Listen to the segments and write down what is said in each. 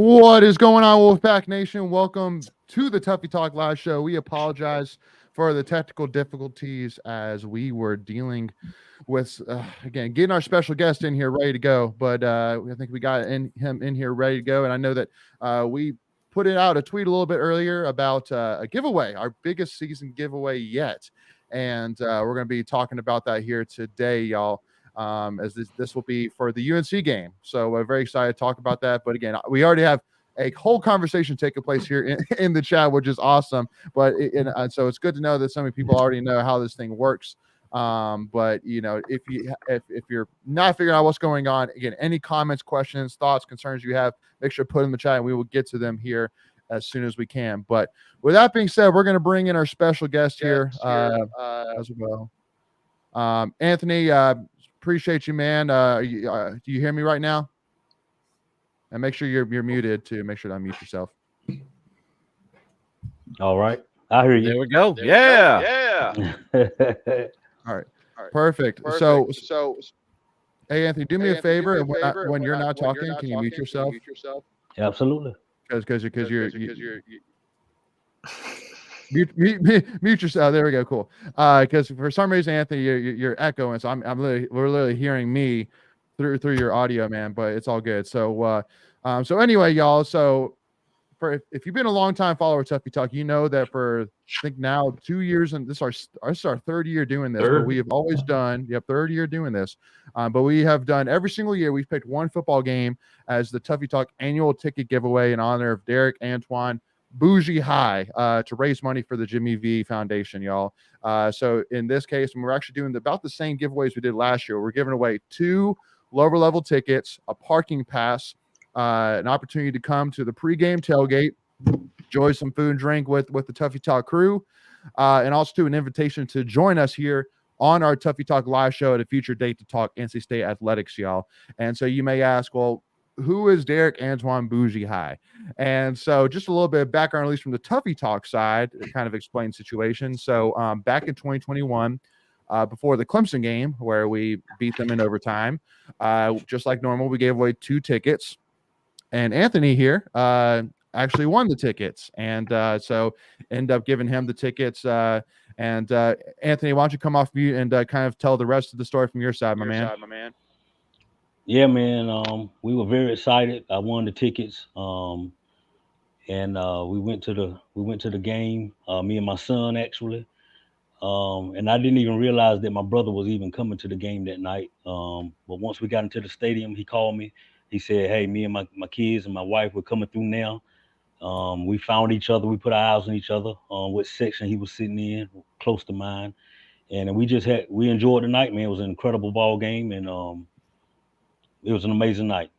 What is going on, Wolfpack Nation? Welcome to the Tuffy Talk Live Show. We apologize for the technical difficulties as we were dealing with, again, getting our special guest in here ready to go. But I think we got him in here ready to go. And I know that we put it out a tweet a little bit earlier about a giveaway, our biggest season giveaway yet. And we're going to be talking about that here today, y'all. As this will be for the UNC game. So we're very excited to talk about that. But again, we already have a whole conversation taking place here in the chat, which is awesome. But so it's good to know that so many people already know how this thing works. But you know, if you're not figuring out what's going on, again, any comments, questions, thoughts, concerns you have, make sure to put in the chat and we will get to them here as soon as we can. But with that being said, we're going to bring in our special guest here as well. Anthony, appreciate you, man. Do you hear me right now? And make sure you're muted too. Make sure to unmute yourself. All right. I hear you. There we go. Yeah. All right. Perfect. So hey, Anthony, do me a favor. And when you're not talking, can you mute yourself? Absolutely. Because you're mute yourself. There we go. Cool. Because for some reason, Anthony, you're echoing, so we're literally hearing me through your audio, man. But it's all good. So anyway, y'all. So if you've been a long time follower of Tuffy Talk, you know that for I think now 2 years, and this is our third year doing this. But we have always done third year doing this. But we have done every single year. We've picked one football game as the Tuffy Talk annual ticket giveaway in honor of Derek Antoine Bougie High to raise money for the Jimmy V Foundation, y'all. So in this case, we're actually doing about the same giveaways we did last year. We're giving away 2 lower level tickets, a parking pass, an opportunity to come to the pregame tailgate, enjoy some food and drink with the Tuffy Talk crew, and also to an invitation to join us here on our Tuffy Talk live show at a future date to talk NC State athletics, y'all. And so you may ask, well, who is Derek Antoine Bougie High? And so just a little bit of background, at least from the Tuffy Talk side, to kind of explain situation. So back in 2021, before the Clemson game, where we beat them in overtime, just like normal, we gave away 2 tickets. And Anthony here actually won the tickets. And so end up giving him the tickets. And Anthony, why don't you come off mute and kind of tell the rest of the story from your side, my man. Yeah, man. We were very excited. I won the tickets. And we went to the game. Me and my son actually. And I didn't even realize that my brother was even coming to the game that night. But once we got into the stadium, he called me. He said, "Hey, me and my kids and my wife were coming through now. We found each other. We put our eyes on each other. What section he was sitting in, close to mine, and we enjoyed the night, man. It was an incredible ball game, and it was an amazing night."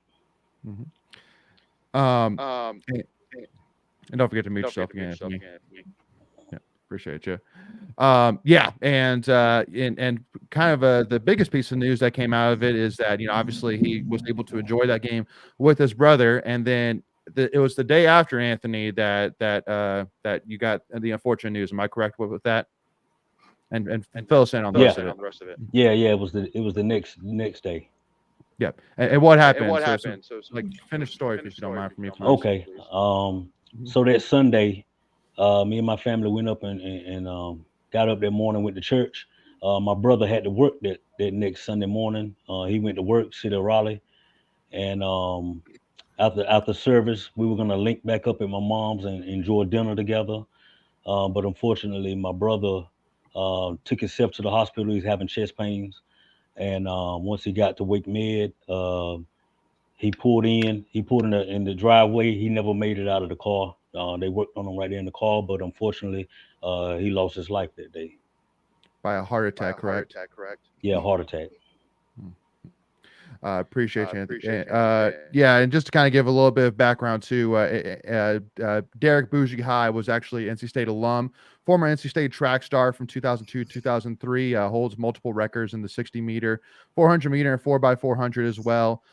Mm-hmm. And don't forget to mute yourself again. Yeah, appreciate you. Yeah, and kind of the biggest piece of news that came out of it is that obviously he was able to enjoy that game with his brother, and then it was the day after, Anthony, that you got the unfortunate news. Am I correct with that? And fill us in on the rest of it. Yeah, it was the next day. Yeah, and what happened? So like finish the story if you don't mind for me, please. Okay. So that Sunday, me and my family went up and got up that morning, went to church. My brother had to work that next Sunday morning. He went to work, City of Raleigh, and after service, we were gonna link back up at my mom's and enjoy dinner together. But unfortunately, my brother took himself to the hospital. He's having chest pains, and once he got to Wake Med, he pulled in the driveway. He never made it out of the car. They worked on him right there in the car, but unfortunately, he lost his life that day. By a heart attack, correct? Yeah, heart attack. Appreciate you, Anthony. Yeah, and just to kind of give a little bit of background too, Derek Bougie High was actually NC State alum, former NC State track star from 2002, 2003, holds multiple records in the 60-meter, 400-meter, and 4x400 as well.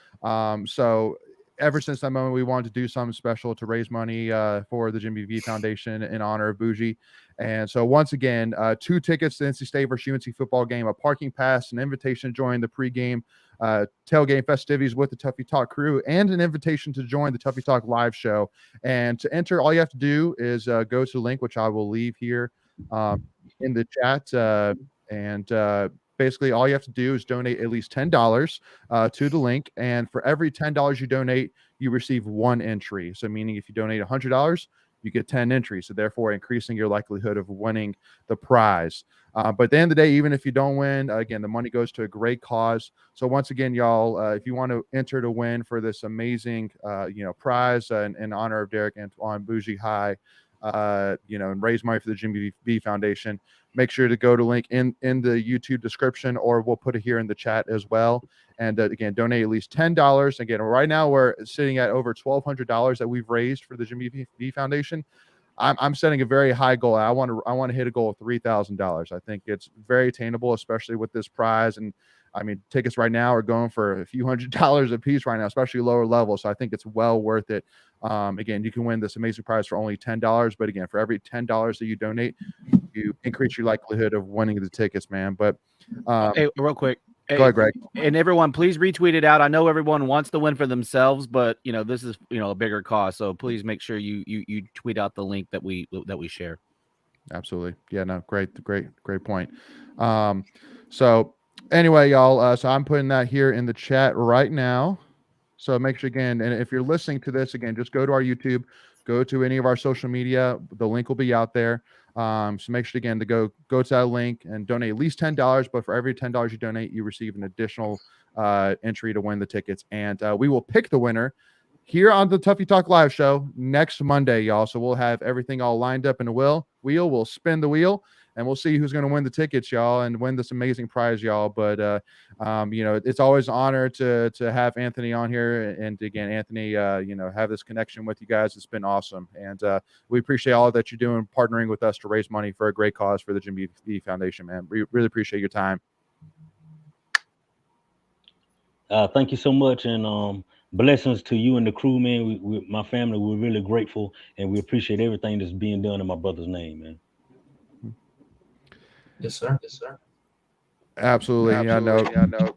So ever since that moment, we wanted to do something special to raise money for the Jimmy V Foundation in honor of Bougie. And so once again, 2 tickets to NC State versus UNC football game, a parking pass, an invitation to join the pregame tailgate festivities with the Tuffy Talk crew, and an invitation to join the Tuffy Talk live show. And to enter, all you have to do is go to the link, which I will leave here in the chat. Basically, all you have to do is donate at least $10 to the link. And for every $10 you donate, you receive 1 entry. So meaning if you donate $100, you get 10 entries. So therefore increasing your likelihood of winning the prize. But at the end of the day, even if you don't win, again, the money goes to a great cause. So once again, y'all, if you want to enter to win for this amazing, prize in honor of Derek Antoine Bougie High, and raise money for the Jimmy V Foundation, make sure to go to link in the YouTube description, or we'll put it here in the chat as well. And again, donate at least $10. Again, right now we're sitting at over $1,200 that we've raised for the Jimmy V Foundation. I'm setting a very high goal. I want to hit a goal of $3,000. I think it's very attainable, especially with this prize. And I mean, tickets right now are going for a few $100s a piece right now, especially lower level. So I think it's well worth it. Again, you can win this amazing prize for only $10. But again, for every $10 that you donate, you increase your likelihood of winning the tickets, man. But hey, real quick. Go ahead, Greg. And everyone, please retweet it out. I know everyone wants to win for themselves, but this is a bigger cause. So please make sure you tweet out the link that we share. Absolutely. Yeah. No. Great point. So anyway, y'all. So I'm putting that here in the chat right now. So make sure again, and if you're listening to this again, just go to our YouTube, go to any of our social media. The link will be out there. So make sure again to go to that link and donate at least $10. But for every $10 you donate, you receive an additional entry to win the tickets. And we will pick the winner here on the Tuffy Talk live show next Monday, y'all. So we'll have everything all lined up in a wheel. We'll spin the wheel, and we'll see who's going to win the tickets, y'all, and win this amazing prize, y'all. But it's always an honor to have Anthony on here, and again, Anthony, have this connection with you guys. It's been awesome, and we appreciate all that you're doing, partnering with us to raise money for a great cause for the Jimmy V Foundation, man. We really appreciate your time. Thank you so much, and blessings to you and the crew, man. We my family, we're really grateful, and we appreciate everything that's being done in my brother's name, man. Yes, sir. Absolutely. Yeah, no.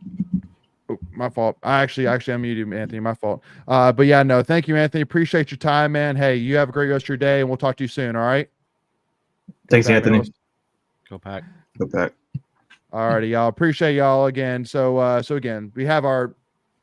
Oh, my fault. I actually unmuted Anthony. My fault. But yeah, no. Thank you, Anthony. Appreciate your time, man. Hey, you have a great rest of your day, and we'll talk to you soon. All right. Thanks, Anthony. Go Pack. Go Pack. All righty, y'all. Appreciate y'all again. So again, we have our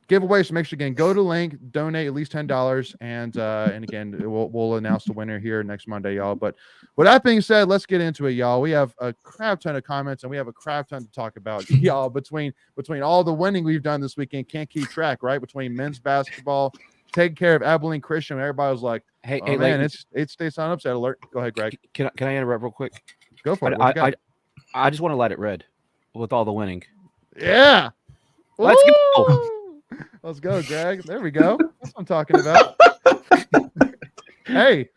giveaway. So make sure again go to link, donate at least $10, and again we'll announce the winner here next Monday, y'all. But with that being said, let's get into it, y'all. We have a crap ton of comments, and we have a crap ton to talk about, y'all. Between all the winning we've done this weekend, can't keep track, right? Between men's basketball, taking care of Abilene Christian, everybody was like, "Hey, man, it's states on upset alert." Go ahead, Greg. Can I interrupt real quick? Go for it. I just want to let it red with all the winning. Yeah. Let's go. Let's go, Greg. There we go. That's what I'm talking about. Hey,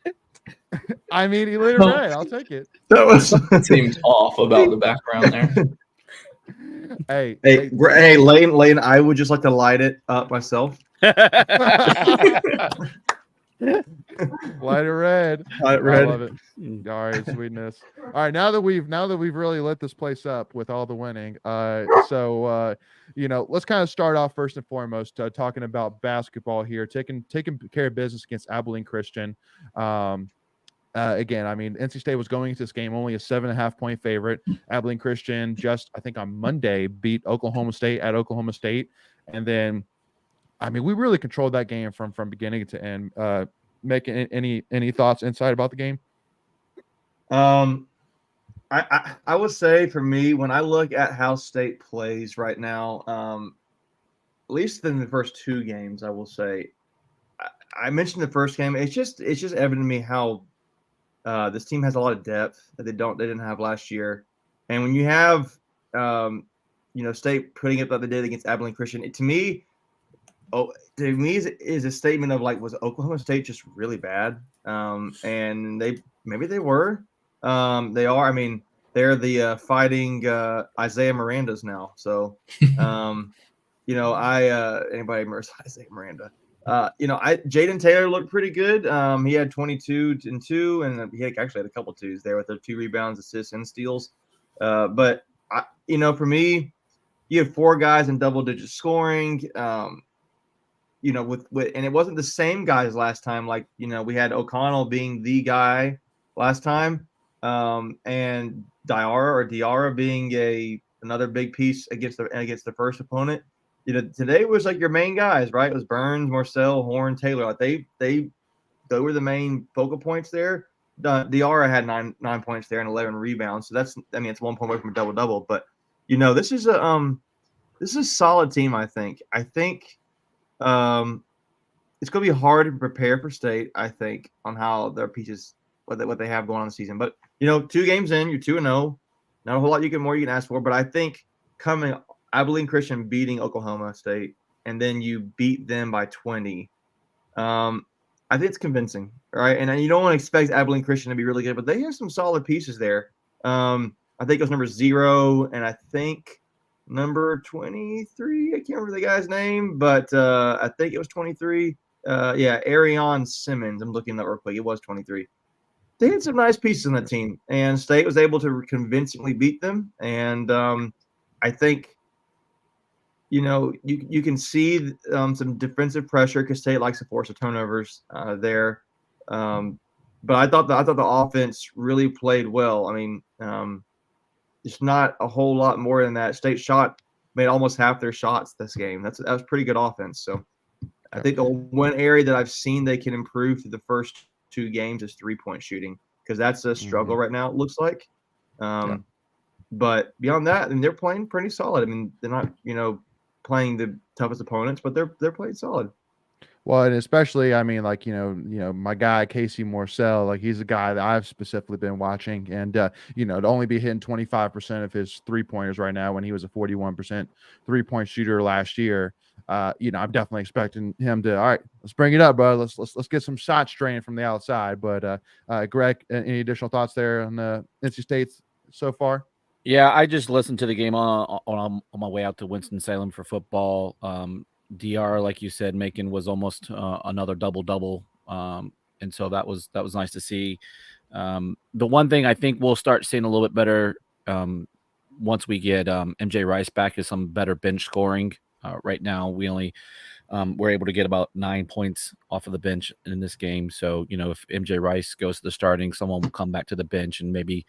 I mean, he lit it red. I'll take it. That was seems off about the background there. Hey, Hey, Lane, I would just like to light it up myself. light it red. Light it I red. love it. All right, sweetness. All right, now that we've really lit this place up with all the winning, you know, let's kind of start off first and foremost talking about basketball here, taking care of business against Abilene Christian. Again, I mean, NC State was going into this game only a 7.5-point favorite. Abilene Christian just, I think, on Monday beat Oklahoma State at Oklahoma State, and then, I mean, we really controlled that game from beginning to end. Making any thoughts inside about the game? I would say for me, when I look at how State plays right now, at least in the first two games, I will say, I mentioned the first game. It's just evident to me how this team has a lot of depth that they didn't have last year. And when you have State putting up what they did against Abilene Christian, to me is a statement of like, was Oklahoma State just really bad? And maybe they were. They are. I mean, they're the fighting Isaiah Mirandas now. So, anybody remembers Isaiah Miranda? Jaden Taylor looked pretty good. He had 22 and 2, and he actually had a couple twos there with the 2 rebounds, assists, and steals. But for me, you have 4 guys in double-digit scoring. And it wasn't the same guys last time. Like, we had O'Connell being the guy last time, and Diarra being another big piece against the first opponent. Today was like your main guys, right? It was Burns, Marcel, Horn, Taylor. Like they were the main focal points there. Diarra had 9 points there and 11 rebounds. So it's 1 point away from a double-double. But this is a solid team. I think it's going to be hard to prepare for State, I think, on how their pieces, what they have going on the season. But 2 games in, you're 2-0. Not a whole lot you can ask for. But I think coming Abilene Christian beating Oklahoma State, and then you beat them by 20. I think it's convincing, right? And you don't want to expect Abilene Christian to be really good, but they have some solid pieces there. I think it was number 0, and I think number 23. I can't remember the guy's name, but I think it was 23. Arion Simmons. I'm looking that real quick. It was 23. They had some nice pieces in that team, and State was able to convincingly beat them. And I think you can see some defensive pressure because State likes to force the turnovers there. But I thought the offense really played well. I mean, it's not a whole lot more than that. State made almost half their shots this game. That was pretty good offense. So I think the one area that I've seen they can improve through the first 2 games is 3-point shooting, because that's a struggle right now, it looks like. But beyond that, they're playing pretty solid. I mean, they're not playing the toughest opponents, but they're playing solid. Well, and especially, I mean, like, my guy, Casey Morcell, like, he's a guy that I've specifically been watching, and, to only be hitting 25% of his 3-pointers right now when he was a 41% 3-point shooter last year, I'm definitely expecting him to, all right, let's bring it up, bro. Let's get some shots drained from the outside. But, Greg, any additional thoughts there on NC State so far? Yeah, I just listened to the game on my way out to Winston-Salem for football. DR, like you said, Macon was almost another double-double, and so that was nice to see. The one thing I think we'll start seeing a little bit better once we get MJ Rice back is some better bench scoring. Right now, we only we're able to get about 9 points off of the bench in this game. So, if MJ Rice goes to the starting, someone will come back to the bench and maybe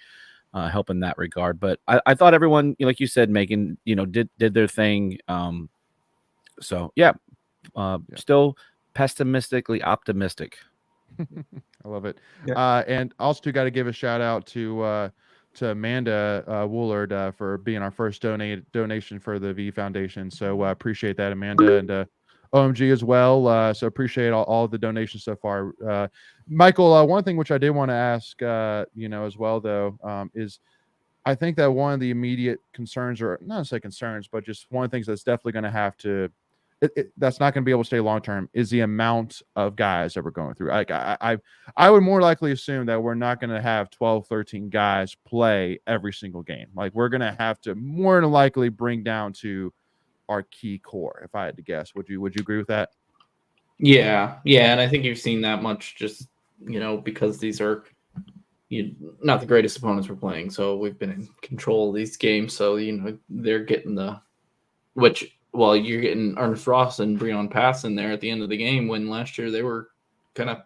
help in that regard. But I thought everyone, like you said, Megan, did their thing. Still pessimistically optimistic. I love it. Yeah. And also got to give a shout out to Amanda Woolard for being our first donation for the V Foundation. So appreciate that, Amanda, and OMG as well. So appreciate all of the donations so far. Michael, one thing which I did want to ask, as well, though, is I think that one of the immediate concerns, or not necessarily concerns, but just one of the things that's definitely going to have to that's not going to be able to stay long term is the amount of guys that we're going through. Like I would more likely assume that we're not going to have 12, 13 guys play every single game. Like we're going to have to more than likely bring down to our key core. If I had to guess, would you agree with that? Yeah, and I think you've seen that much just because these are not the greatest opponents we're playing, so we've been in control of these games. So they're getting you're getting Ernest Ross and Breon Pass in there at the end of the game, when last year they were kind of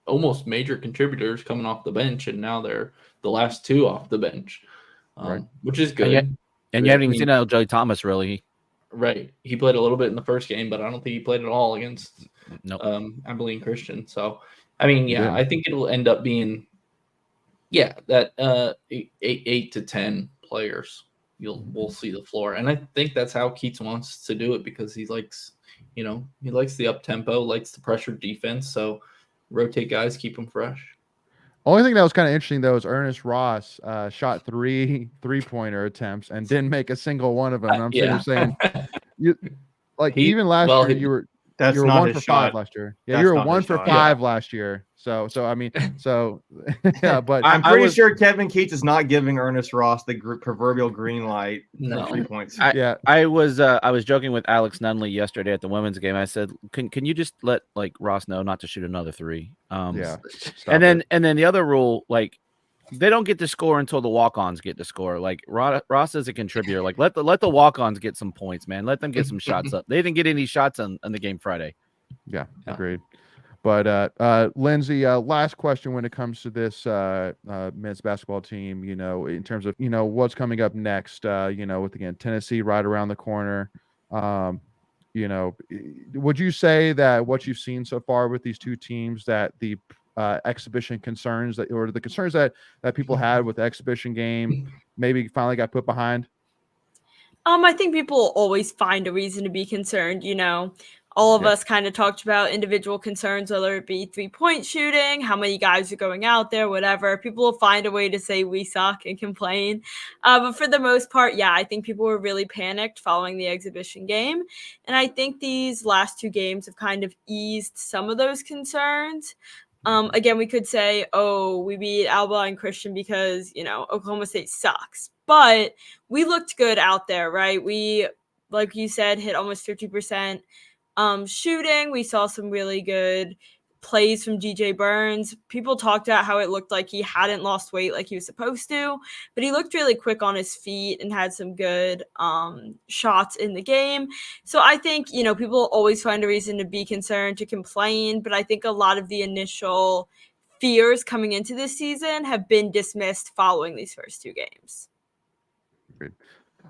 almost major contributors coming off the bench, and now they're the last two off the bench, Right. Which is good. And you haven't even seen LJ Thomas really. Right. He played a little bit in the first game, but I don't think he played at all against Abilene Christian. So, I mean, I think it'll end up being, that 8 to 10 players. We'll see the floor. And I think that's how Keats wants to do it, because he likes, he likes the up tempo, likes the pressure defense. So rotate guys, keep them fresh. Only thing that was kind of interesting though is Ernest Ross shot 3 3-pointer attempts and didn't make a single one of them. And I'm sitting here saying, even last year you were 1 for 5 last year. Yeah, you were 1 for 5 last year. So I mean, yeah, but I'm pretty sure Kevin Keats is not giving Ernest Ross the proverbial green light No. for 3 points. I was joking with Alex Nunley yesterday at the women's game. I said, can you just let Ross know not to shoot another 3? And then the other rule, they don't get to score until the walk-ons get to score. Like Ross is a contributor. Like let the walk-ons get some points, man. Let them get some shots up. They didn't get any shots on the game Friday. Yeah, agreed. But Lindsay, last question when it comes to this men's basketball team, in terms of what's coming up next, with again Tennessee right around the corner. Would you say that what you've seen so far with these two teams, that the exhibition concerns or the concerns that people had with the exhibition game maybe finally got put behind? I think people always find a reason to be concerned. All of us kind of talked about individual concerns, whether it be 3-point shooting, how many guys are going out there, whatever. People will find a way to say we suck and complain. But for the most part, I think people were really panicked following the exhibition game. And I think these last 2 games have kind of eased some of those concerns. Again, we could say, we beat Alba and Christian because, Oklahoma State sucks. But we looked good out there, right? We, like you said, hit almost 50% shooting. We saw some really good plays from DJ Burns. People talked about how it looked like he hadn't lost weight like he was supposed to, but he looked really quick on his feet and had some good shots in the game. So I think, people always find a reason to be concerned, to complain, but I think a lot of the initial fears coming into this season have been dismissed following these first 2 games. Great.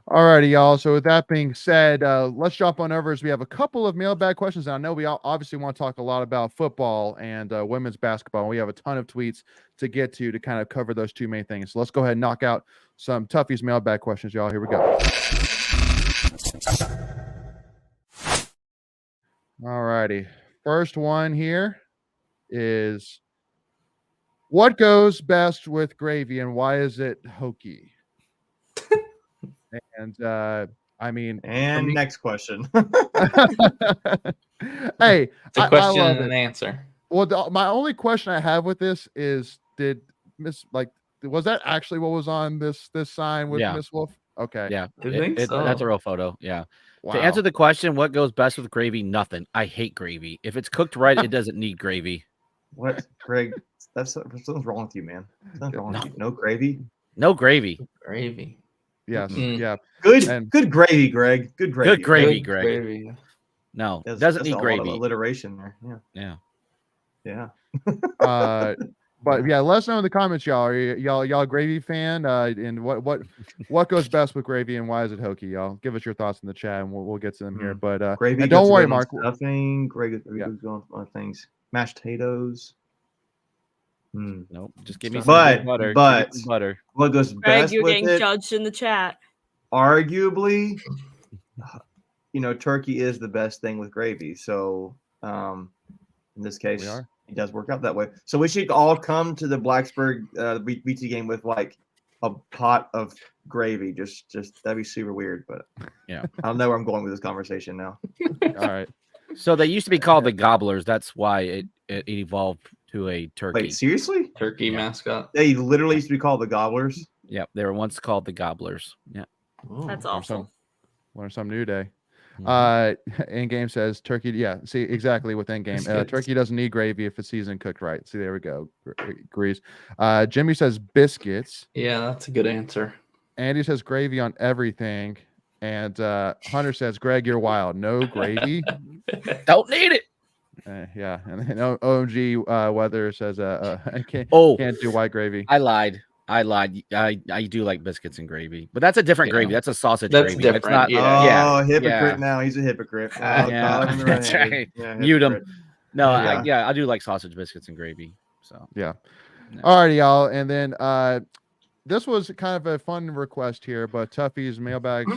All righty, y'all. So with that being said, let's jump on over as we have a couple of mailbag questions. And I know we obviously want to talk a lot about football and women's basketball. We have a ton of tweets to get to kind of cover those 2 main things. So let's go ahead and knock out some Tuffy's mailbag questions, y'all. Here we go. All righty. First one here is, what goes best with gravy and why is it hokey? And next question. Hey, it's a question and an answer. Well, my only question I have with this is, was that actually what was on this sign with Miss Wolf? Okay. Yeah, I think so. That's a real photo. Yeah. Wow. To answer the question, what goes best with gravy? Nothing. I hate gravy. If it's cooked right, it doesn't need gravy. What, Greg? Something's wrong with you, man. Something's wrong with you. No gravy. No gravy. Gravy. Yes. Yeah. Good gravy, Greg. Good gravy. Good gravy, Greg. Gravy. No, doesn't need gravy. A lot of alliteration there. Yeah. But yeah, let us know in the comments, y'all. Are y'all a gravy fan? And what goes best with gravy and why is it hokey, y'all? Give us your thoughts in the chat and we'll get to them here. But gravy. And don't worry, Mark. Stuffing. Gravy goes on other things. Mashed potatoes. Nope. Just give me some butter. butter. What goes Greg, best you're with getting it? judged in the chat. Arguably, turkey is the best thing with gravy. So, in this case, it does work out that way. So we should all come to the Blacksburg BT game with a pot of gravy. Just that'd be super weird. But Yeah. I don't know where I'm going with this conversation now. All right. So they used to be called the Gobblers. That's why it evolved to a turkey. Wait, seriously? Turkey mascot. They literally used to be called the Gobblers. Yeah, they were once called the Gobblers. Yeah. That's Learn awful. Learn some new day. Mhm. In game says turkey. Yeah, see exactly with in game. Biscuits. Turkey doesn't need gravy if it's seasoned cooked right. See, there we go. Agrees. Jimmy says biscuits. Yeah, that's a good answer. Andy says gravy on everything. And Hunter says, Greg, you're wild. No gravy. Don't need it. Yeah. And then OMG Weather says, I can't do white gravy. I lied. I do like biscuits and gravy, but that's a different gravy. That's a sausage That's gravy. It's different, not. yeah. Oh, hypocrite yeah. Now. He's a hypocrite. Oh, Yeah, call him the that's redhead. right. Yeah, Mute him. hypocrite. No, Yeah. I do like sausage biscuits and gravy. So Yeah. Yeah. All righty, y'all. And then this was kind of a fun request here, but Tuffy's mailbag.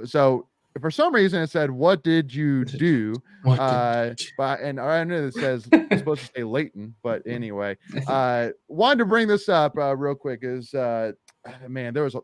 So for some reason it said, "What did you do?" But and I know it says it's supposed to say Leighton, but anyway, wanted to bring this up real quick. Is man, there was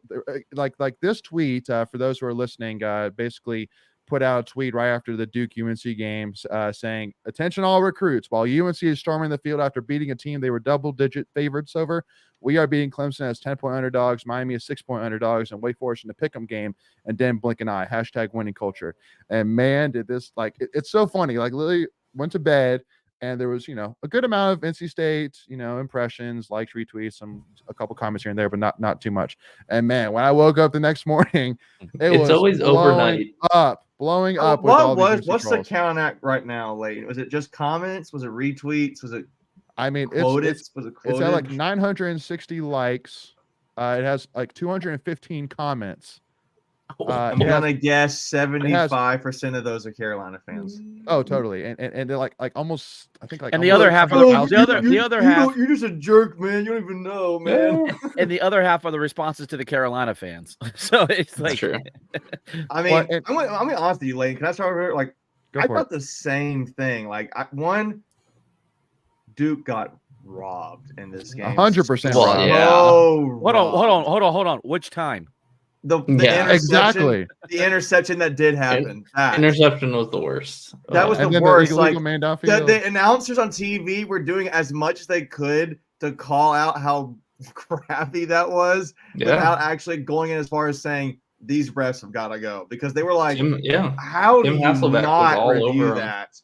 like this tweet for those who are listening. Basically put out a tweet right after the Duke UNC games saying, "Attention all recruits, while UNC is storming the field after beating a team they were double-digit favorites over, we are beating Clemson as 10-point underdogs, Miami as 6-point underdogs, and Wake Forest in the pick'em game, and then blink an eye. #winning culture." And man, did this it's so funny. Like literally went to bed and there was, a good amount of NC State, impressions, likes, retweets, a couple comments here and there, but not too much. And man, when I woke up the next morning, It's was always overnight. blowing up. With What all these what's the trolls. count at right now, Leighton? Was it just comments? Was it retweets? Was it I mean, quoted? Was it it's quoted? at like 960 likes. It has like 215 comments. I'm it has- gonna guess 75% of those are Carolina fans. Oh, totally. And they're like almost, I think like. And the almost other half of 100,000. the other half, You're just a jerk, man. You don't even know, man. and the other half are the responses to the Carolina fans. So it's like, True. I mean, Well, and- I'm gonna be honest with you, Leighton. Can I start over? Like, Go I for thought the same thing. Like, Duke got robbed in this game. 100%. Well, robbed. yeah. Oh, hold on. Which time? The Yeah. interception, Exactly. the interception that did happen. Interception was the worst. That was And the then worst. the Like, illegal man the downfield. announcers on TV were doing as much as they could to call out how crappy that was without actually going in as far as saying these refs have got to go, because they were like, yeah. how do Tim you Hasselbeck was not all review over 'em. that?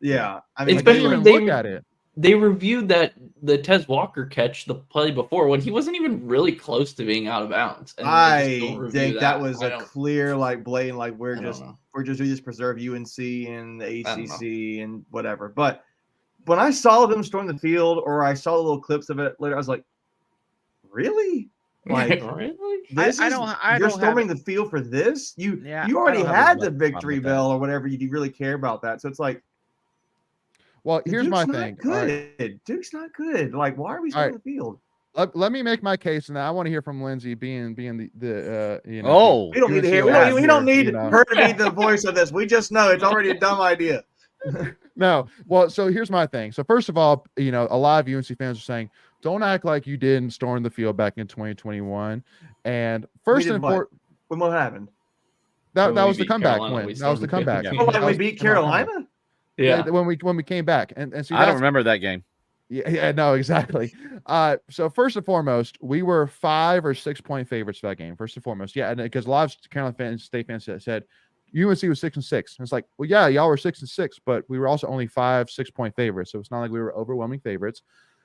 Yeah, I mean, They didn't Especially even they- look at it. They reviewed the Tez Walker catch the play before when he wasn't even really close to being out of bounds. And they just I don't review think that was I a don't- clear, like, blatant, like, I we don't know. just preserve UNC and the I don't know. ACC and whatever. But when I saw them storm the field, or I saw the little clips of it later, I was like, really? Like, really? this I is, don't you're have storming the field for this? You Yeah, you I already don't have had as the much problem victory with that. bell or whatever. You really care about that? So it's like, Well, here's my Duke's thing. not All right. good. Duke's not good. Like, why are we All storming right. the field? Let me make my case, and I want to hear from Lindsay, being the Oh, We don't need to hear. UNC We don't need you know. her to be the voice of this. We just know it's already a dumb idea. No. Well, so here's my thing. So first of all, a lot of UNC fans are saying, don't act like you didn't storm the field back in 2021. And first did and what? foremost, What happened? that When we was the beat comeback Carolina, win. we That was the stormed the field. comeback. Yeah. Oh, like That we was beat the comeback. Carolina? Yeah. When we came back. And see, I don't that's- remember that game. Yeah, no, exactly. So first and foremost, we were 5 or 6 point favorites for that game. First and foremost, yeah, and because a lot of Carolina State fans said UNC was 6-6. And it's like, well, yeah, y'all were 6-6, but we were also only 5-6 point favorites, so it's not like we were overwhelming favorites.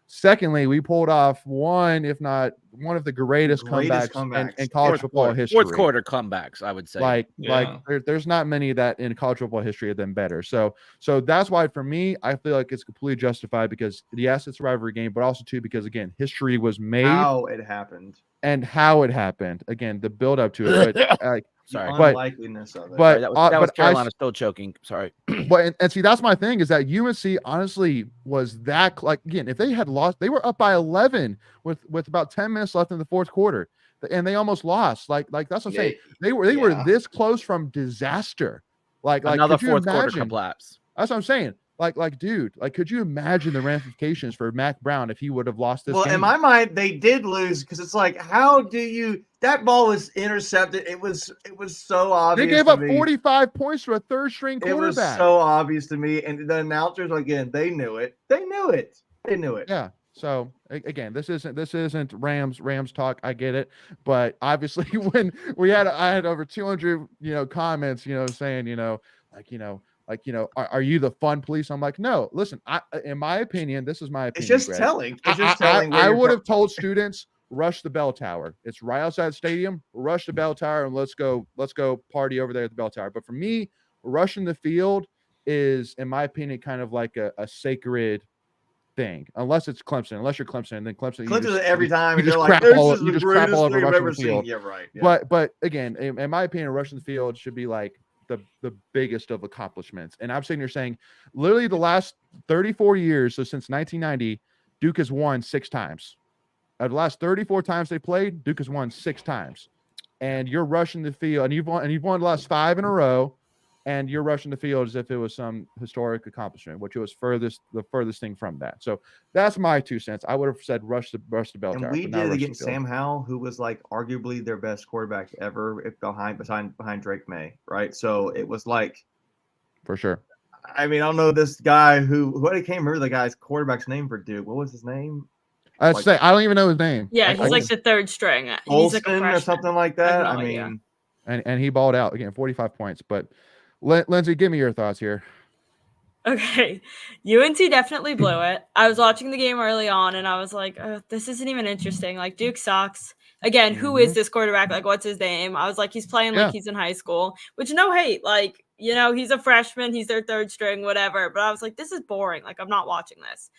Secondly, we pulled off one, if not one of the greatest comebacks in college football history. Fourth quarter comebacks, I would say. Like Yeah. there's not many that in college football history have been better. So that's why for me, I feel like it's completely justified, because yes, it's a rivalry game, but also too because again, history was made How it happened. and how it happened. Again, the build up to it. But Sorry. The But- unlikeliness of it. but Sorry, that was but Carolina still choking. Sorry. But and see, that's my thing, is that UNC honestly was that, like, again, if they had lost, they were up by 11 with about 10 minutes left in the fourth quarter, and they almost lost. Like that's what I'm saying. They were Yeah. this close from disaster. Like Another could you fourth quarter imagine? collapse. That's what I'm saying. dude, like, could you imagine the ramifications for Mac Brown if he would have lost this Well, game? in my mind, they did lose because it's like, how do you? That ball was intercepted. It was so obvious. They gave to up me. 45 points to a third-string It was quarterback. so obvious to me, and the announcers again, they knew it. They knew it. Yeah. So again, this isn't Rams talk. I get it, but obviously when I had over 200 comments saying are you the fun police? I'm like, no. Listen, in my opinion, this is my opinion. It's just Greg. telling. It's just telling. I would have told students, rush the bell tower. It's right outside the stadium. Rush the bell tower and let's go party over there at the bell tower. But for me, rushing the field is, in my opinion, kind of like a sacred thing, unless it's Clemson. Unless you're Clemson, and then Clemson every time, you and just they're crap like, all, "This is you the just crap greatest all over thing I've rushing ever the seen." field. Yeah, right. Yeah. But again, in my opinion, rushing the field should be like the biggest of accomplishments. And I'm sitting here saying, literally the last 34 years, so since 1990, Duke has won 6 times. Out of the last 34 times they played, Duke has won 6 times. And you're rushing the field, and you've won the last 5 in a row. And you're rushing the field as if it was some historic accomplishment, which was the furthest thing from that. So that's my 2 cents. I would have said rush the bell tower. And we did against Sam Howell, who was like arguably their best quarterback ever, if behind Drake May, right? So it was like, for sure. I mean, I don't know this guy who I can't remember the guy's quarterback's name for Duke. What was his name? I don't even know his name. Yeah, he's like the third string. He's like a Olsen or something like that. I mean, and he balled out again, 45 points, but. Lindsay, give me your thoughts here. Okay. UNC definitely blew it. I was watching the game early on and I was like, oh, this isn't even interesting. Like, Duke sucks. Again, who is this quarterback? Like, what's his name? I was like, he's playing like he's in high school, which no hate. Like, he's a freshman. He's their third string, whatever. But I was like, this is boring. Like, I'm not watching this.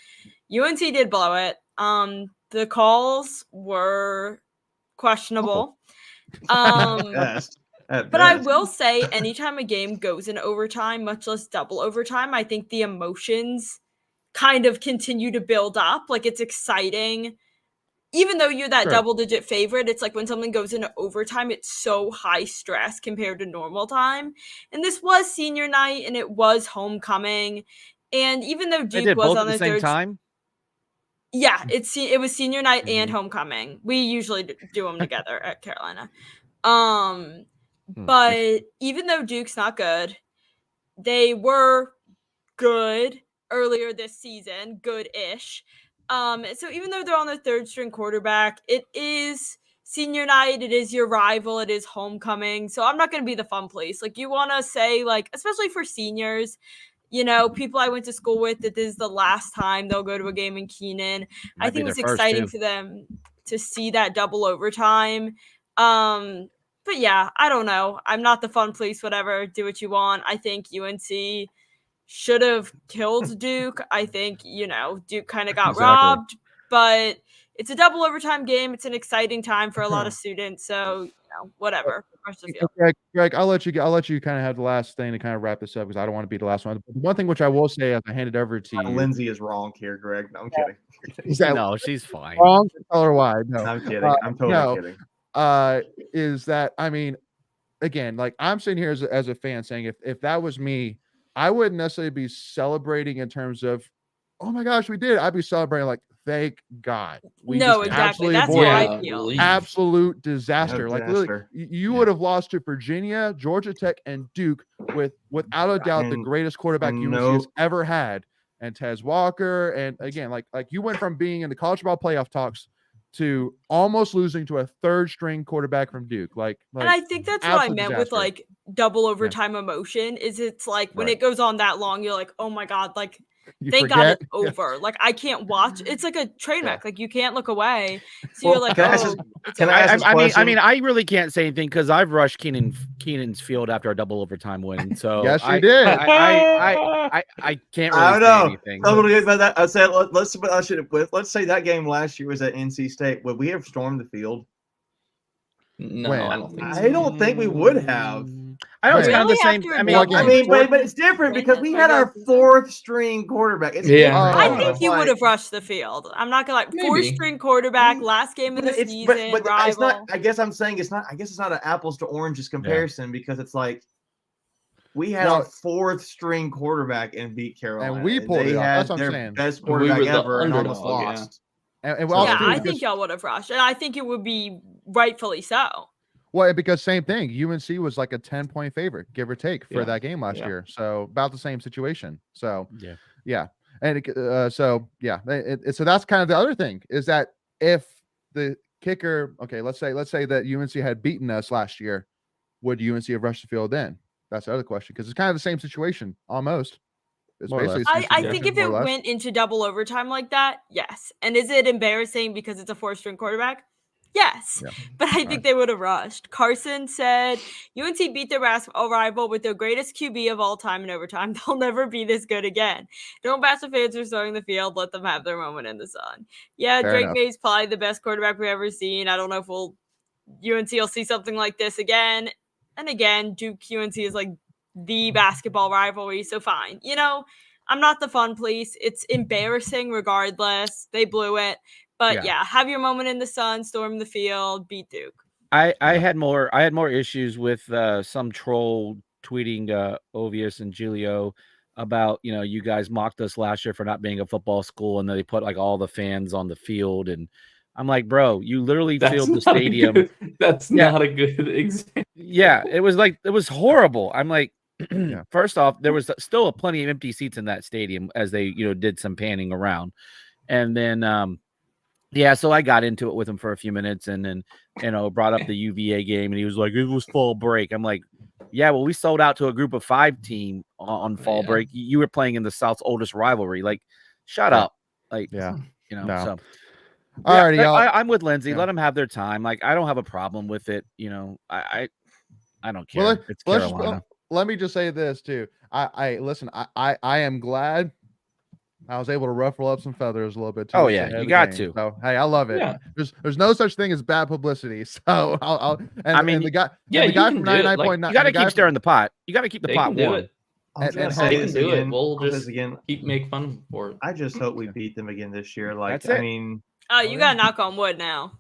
UNC did blow it. The calls were questionable. But I will say, anytime a game goes in overtime, much less double overtime, I think the emotions kind of continue to build up. Like, it's exciting. Even though you're that double-digit favorite, it's like when something goes into overtime, it's so high stress compared to normal time. And this was senior night, and it was homecoming. And even though Duke was on the same time, yeah, it was senior night and homecoming. We usually do them together at Carolina. But even though Duke's not good, they were good earlier this season, good-ish. So even though they're on their third string quarterback, it is senior night, it is your rival, it is homecoming. So I'm not going to be the fun police. Like, you want to say, like, especially for seniors, people I went to school with, that this is the last time they'll go to a game in Keenan. I think it's exciting for them to see that double overtime. But yeah, I don't know. I'm not the fun police, whatever. Do what you want. I think UNC should have killed Duke. I think, Duke kind of got robbed, but it's a double overtime game. It's an exciting time for a lot of students. So, whatever. Greg, I'll let you kind of have the last thing to kind of wrap this up because I don't want to be the last one. One thing which I will say as I hand it over to you. Lindsay is wrong here, Greg. No, I'm kidding. No, she's fine. Wrong? Tell her why. No, I'm kidding. I'm totally kidding. Is that, I mean, again, like, I'm sitting here as a fan saying if that was me, I wouldn't necessarily be celebrating in terms of, oh my gosh, we did. I'd be celebrating like, thank God. Exactly. That's how I feel. Absolute disaster. Like, literally, you would have lost to Virginia, Georgia Tech, and Duke without a doubt the greatest quarterback UNC has ever had, and Tez Walker. And again, like you went from being in the college ball playoff talks to almost losing to a third string quarterback from Duke. Like and I think that's what I meant with like double overtime emotion is it's like when it goes on that long, you're like, oh my God, like thank God it's over. Like, I can't watch. It's like a train wreck. Like, you can't look away. So you're like, I mean, I really can't say anything because I've rushed Keenan's field after a double overtime win. So yes, you did. I can't really say anything. Totally about that. I'd say let's say that game last year was at NC State. Would we have stormed the field? No, I don't think so. I don't think we would have. I know it's kind of the same. But it's different because we had our fourth string quarterback. I think you would have rushed the field. I'm not gonna fourth string quarterback, last game of the season, but rival. It's not. I guess I'm saying it's not. I guess it's not an apples to oranges comparison because it's like We had a fourth string quarterback and beat Carolina. And we pulled they it off. had That's what I'm their saying. best We quarterback were the ever and almost underdog, yeah. lost. And So- Yeah, I because- think y'all would have rushed, and I think it would be rightfully so. Well, because same thing. UNC was like a 10-point favorite, give or take, for Yeah. that game last Yeah. year. So about the same situation. So Yeah. and so that's kind of the other thing is that if the kicker, okay, let's say that UNC had beaten us last year, would UNC have rushed the field then? That's the other question, because it's kind of the same situation almost. It's More or basically less. the same I think situation, if more it or less. went into double overtime like that, yes. And is it embarrassing because it's a 4-string quarterback? Yes. Yeah. But I think they would have rushed. Carson said UNC beat their rival with their greatest QB of all time in overtime. They'll never be this good again. Don't bash the fans for starting the field. Let them have their moment in the sun. Yeah, Fair Drake enough. May's probably the best quarterback we've ever seen. I don't know if UNC will see something like this again. And again, Duke UNC is like the basketball rivalry, so fine. I'm not the fun police. It's embarrassing regardless. They blew it. But yeah, have your moment in the sun, storm the field, beat Duke. I had more issues with some troll tweeting Ovius and Giglio about, you guys mocked us last year for not being a football school, and then they put like all the fans on the field, and I'm like, bro, you literally filled the stadium. That's not a good example. Yeah, it was horrible. I'm like, Yeah. First off, there was still plenty of empty seats in that stadium as they, did some panning around. And then, so I got into it with him for a few minutes and then, brought up the UVA game, and he was like, it was fall break. I'm like, yeah, well, we sold out to a group of 5 team on fall break. You were playing in the South's oldest rivalry. Like, shut up. Like, No. so. Alrighty, y'all. I'm with Lindsay. Yeah. Let them have their time. Like, I don't have a problem with it. I don't care. Well, It's let's Carolina. let me just say this too. I listen. I am glad I was able to ruffle up some feathers a little bit. Oh yeah, you got to. So hey, I love it. Yeah. There's no such thing as bad publicity. So and the guy, yeah, and the guy you from can do it. 99.9. You got to keep stirring the pot. You got to keep the They pot can do warm. it. I'm gonna And say They this can do again. it. We'll I'll say just this again. keep make fun for it. I just hope we beat them again this year. Like, That's it. I mean, Oh, you got to knock on wood now.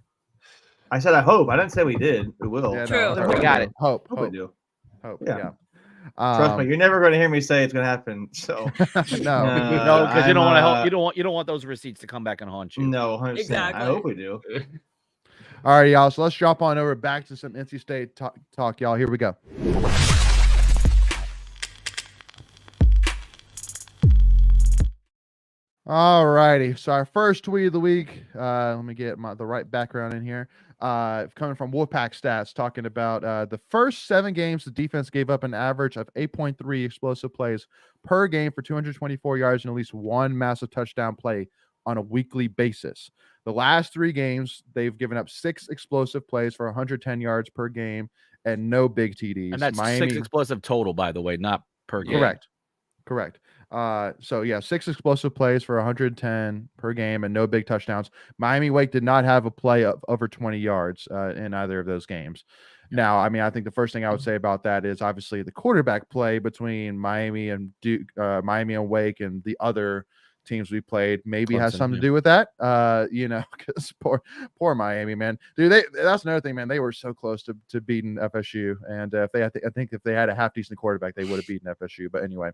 I said I hope. I didn't say we did. We will. Yeah, True. no, We got it. Hope Hope we do. Yeah. Trust me, you're never going to hear me say it's going to happen. So no. No, because you don't want to help. I'm, You don't want those receipts to come back and haunt you. No, 100%. Exactly. I hope we do. All right, y'all. So let's jump on over back to some NC State talk, y'all. Here we go. All righty. So our first tweet of the week. Let me get the right background in here. Coming from Wolfpack Stats, talking about the first 7 games, the defense gave up an average of 8.3 explosive plays per game for 224 yards and at least 1 massive touchdown play on a weekly basis. The last 3 games, they've given up 6 explosive plays for 110 yards per game and no big TDs. And that's 6 explosive total, by the way, not per game. Correct. So yeah, 6 explosive plays for 110 per game and no big touchdowns. Miami Wake did not have a play of over 20 yards in either of those games. Now, I mean, I think the first thing I would say about that is obviously the quarterback play between Miami and Duke, Miami and Wake, and the other teams we played maybe has Clemson, something to do with that. Because poor Miami, man. Dude, that's another thing, man. They were so close to beating FSU, and I think if they had a half decent quarterback, they would have beaten FSU. But anyway,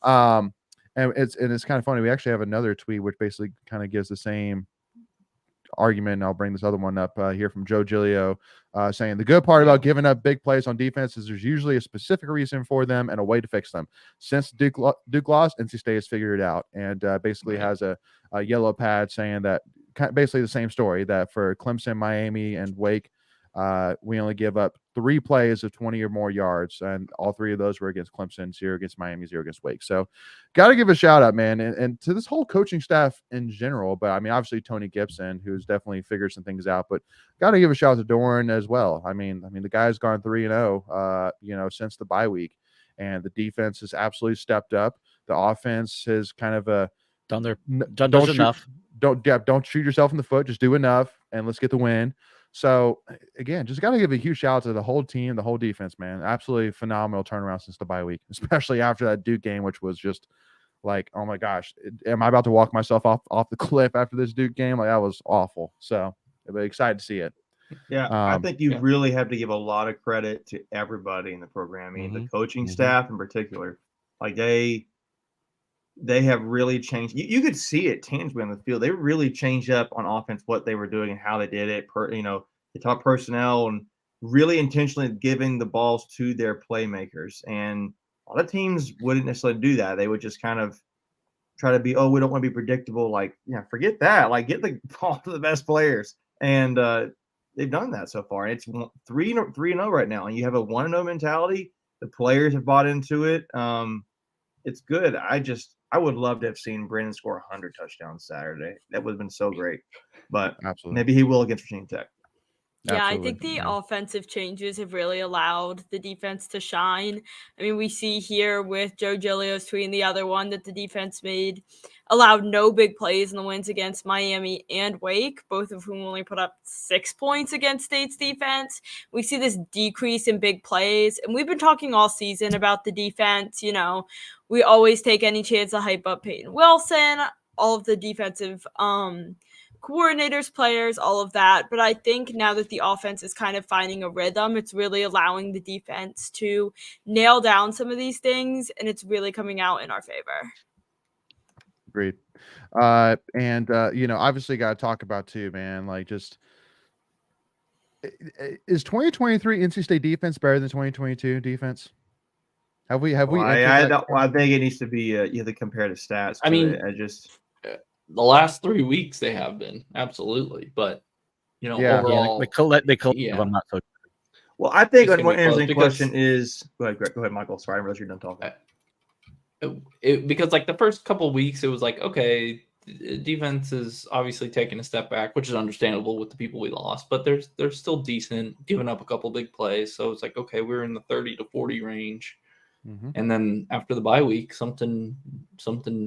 and it's kind of funny. We actually have another tweet which basically kind of gives the same argument. And I'll bring this other one up here from Joe Giglio, saying the good part about giving up big plays on defense is there's usually a specific reason for them and a way to fix them. Since Duke lost, NC State has figured it out, and basically has a yellow pad saying that basically the same story, that for Clemson, Miami, and Wake, we only give up 3 plays of 20 or more yards, and all 3 of those were against Clemson, 0 against Miami, 0 against Wake. So got to give a shout out, man, and to this whole coaching staff in general. But I mean, obviously Tony Gibson, who's definitely figured some things out, but got to give a shout out to Doran as well. I mean, the guy's gone 3-0, since the bye week, and the defense has absolutely stepped up. The offense has kind of done don't enough. Don't shoot yourself in the foot. Just do enough, and let's get the win. So again, just got to give a huge shout out to the whole team, the whole defense, man. Absolutely phenomenal turnaround since the bye week, especially after that Duke game, which was just like, oh my gosh, am I about to walk myself off the cliff after this Duke game? Like, that was awful. So I'm excited to see it. Yeah, I think you yeah. really have to give a lot of credit to everybody in the program. I mean, the coaching staff in particular, like they have really changed. You could see it tangibly on the field. They really changed up on offense what they were doing and how they did it. They taught personnel and really intentionally giving the balls to their playmakers. And a lot of teams wouldn't necessarily do that. They would just kind of try to be, oh, we don't want to be predictable. Like, yeah, forget that. Like, get the ball to the best players. And they've done that so far. And it's 3-0 right now. And you have a 1-0 mentality. The players have bought into it. It's good. I would love to have seen Brandon score 100 touchdowns Saturday. That would have been so great. But Absolutely. maybe he will against Virginia Tech. Yeah, Absolutely. I think the offensive changes have really allowed the defense to shine. I mean, we see here with Joe Giglio's tweeting the other one that the defense allowed no big plays in the wins against Miami and Wake, both of whom only put up 6 points against State's defense. We see this decrease in big plays, and we've been talking all season about the defense. We always take any chance to hype up Peyton Wilson, all of the defensive coordinators, players, all of that. But I think now that the offense is kind of finding a rhythm, it's really allowing the defense to nail down some of these things, and it's really coming out in our favor. Agreed. And obviously got to talk about too, man, like just is 2023 NC State defense better than 2022 defense? Have we I think it needs to be the comparative stats. I mean, the last 3 weeks they have been absolutely, but overall they collective. I'm not so. Well, I think one interesting question is go ahead, Michael. Sorry, I realize you're done talking. Because like the first couple of weeks, it was like, okay, defense is obviously taking a step back, which is understandable with the people we lost, but they're still decent, giving up a couple big plays. So it's like, okay, we're in the 30 to 40 range. And then after the bye week, something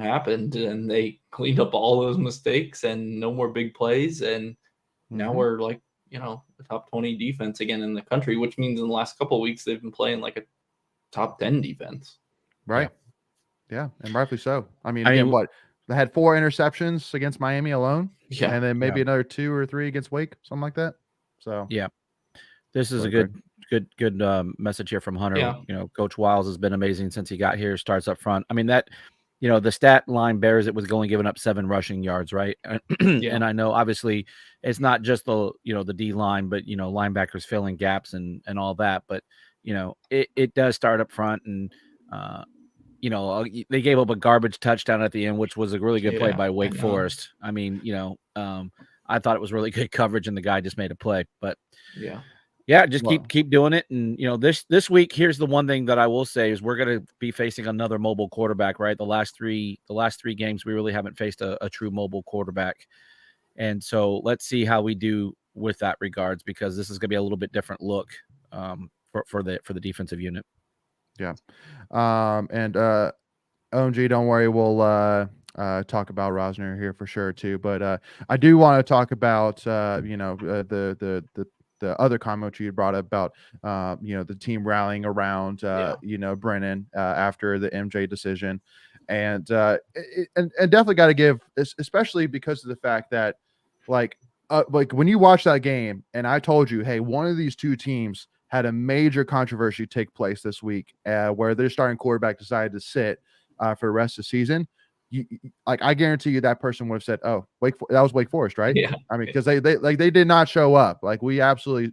happened and they cleaned up all those mistakes and no more big plays. And now we're like, the top 20 defense again in the country, which means in the last couple of weeks, they've been playing like a top 10 defense. Right. Yeah. And rightfully so. I mean, what? They had 4 interceptions against Miami alone. Yeah. And then maybe another 2 or 3 against Wake, something like that. So, yeah. This is a good message here from Hunter. Yeah. Coach Wiles has been amazing since he got here. Starts up front. I mean that, the stat line bears it was only giving up 7 rushing yards, right? And I know obviously it's not just the the D line, but linebackers filling gaps and all that. But it does start up front, and they gave up a garbage touchdown at the end, which was a really good play by Wake Forest. I mean, I thought it was really good coverage, and the guy just made a play. But yeah, just keep doing it. And this week, here's the one thing that I will say is we're going to be facing another mobile quarterback, right? The last three games, we really haven't faced a true mobile quarterback. And so let's see how we do with that regards, because this is going to be a little bit different look for the defensive unit. Yeah. And OMG, don't worry, we'll talk about Rosner here for sure too. But I do want to talk about the other comment you brought up about the team rallying around Brennan after the MJ decision, and definitely got to give, especially because of the fact that like when you watch that game, and I told you, hey, one of these two teams had a major controversy take place this week where their starting quarterback decided to sit for the rest of the season. I guarantee you that person would have said, "Oh, that was Wake Forest, right?" Yeah. I mean, because they did not show up. Like, we absolutely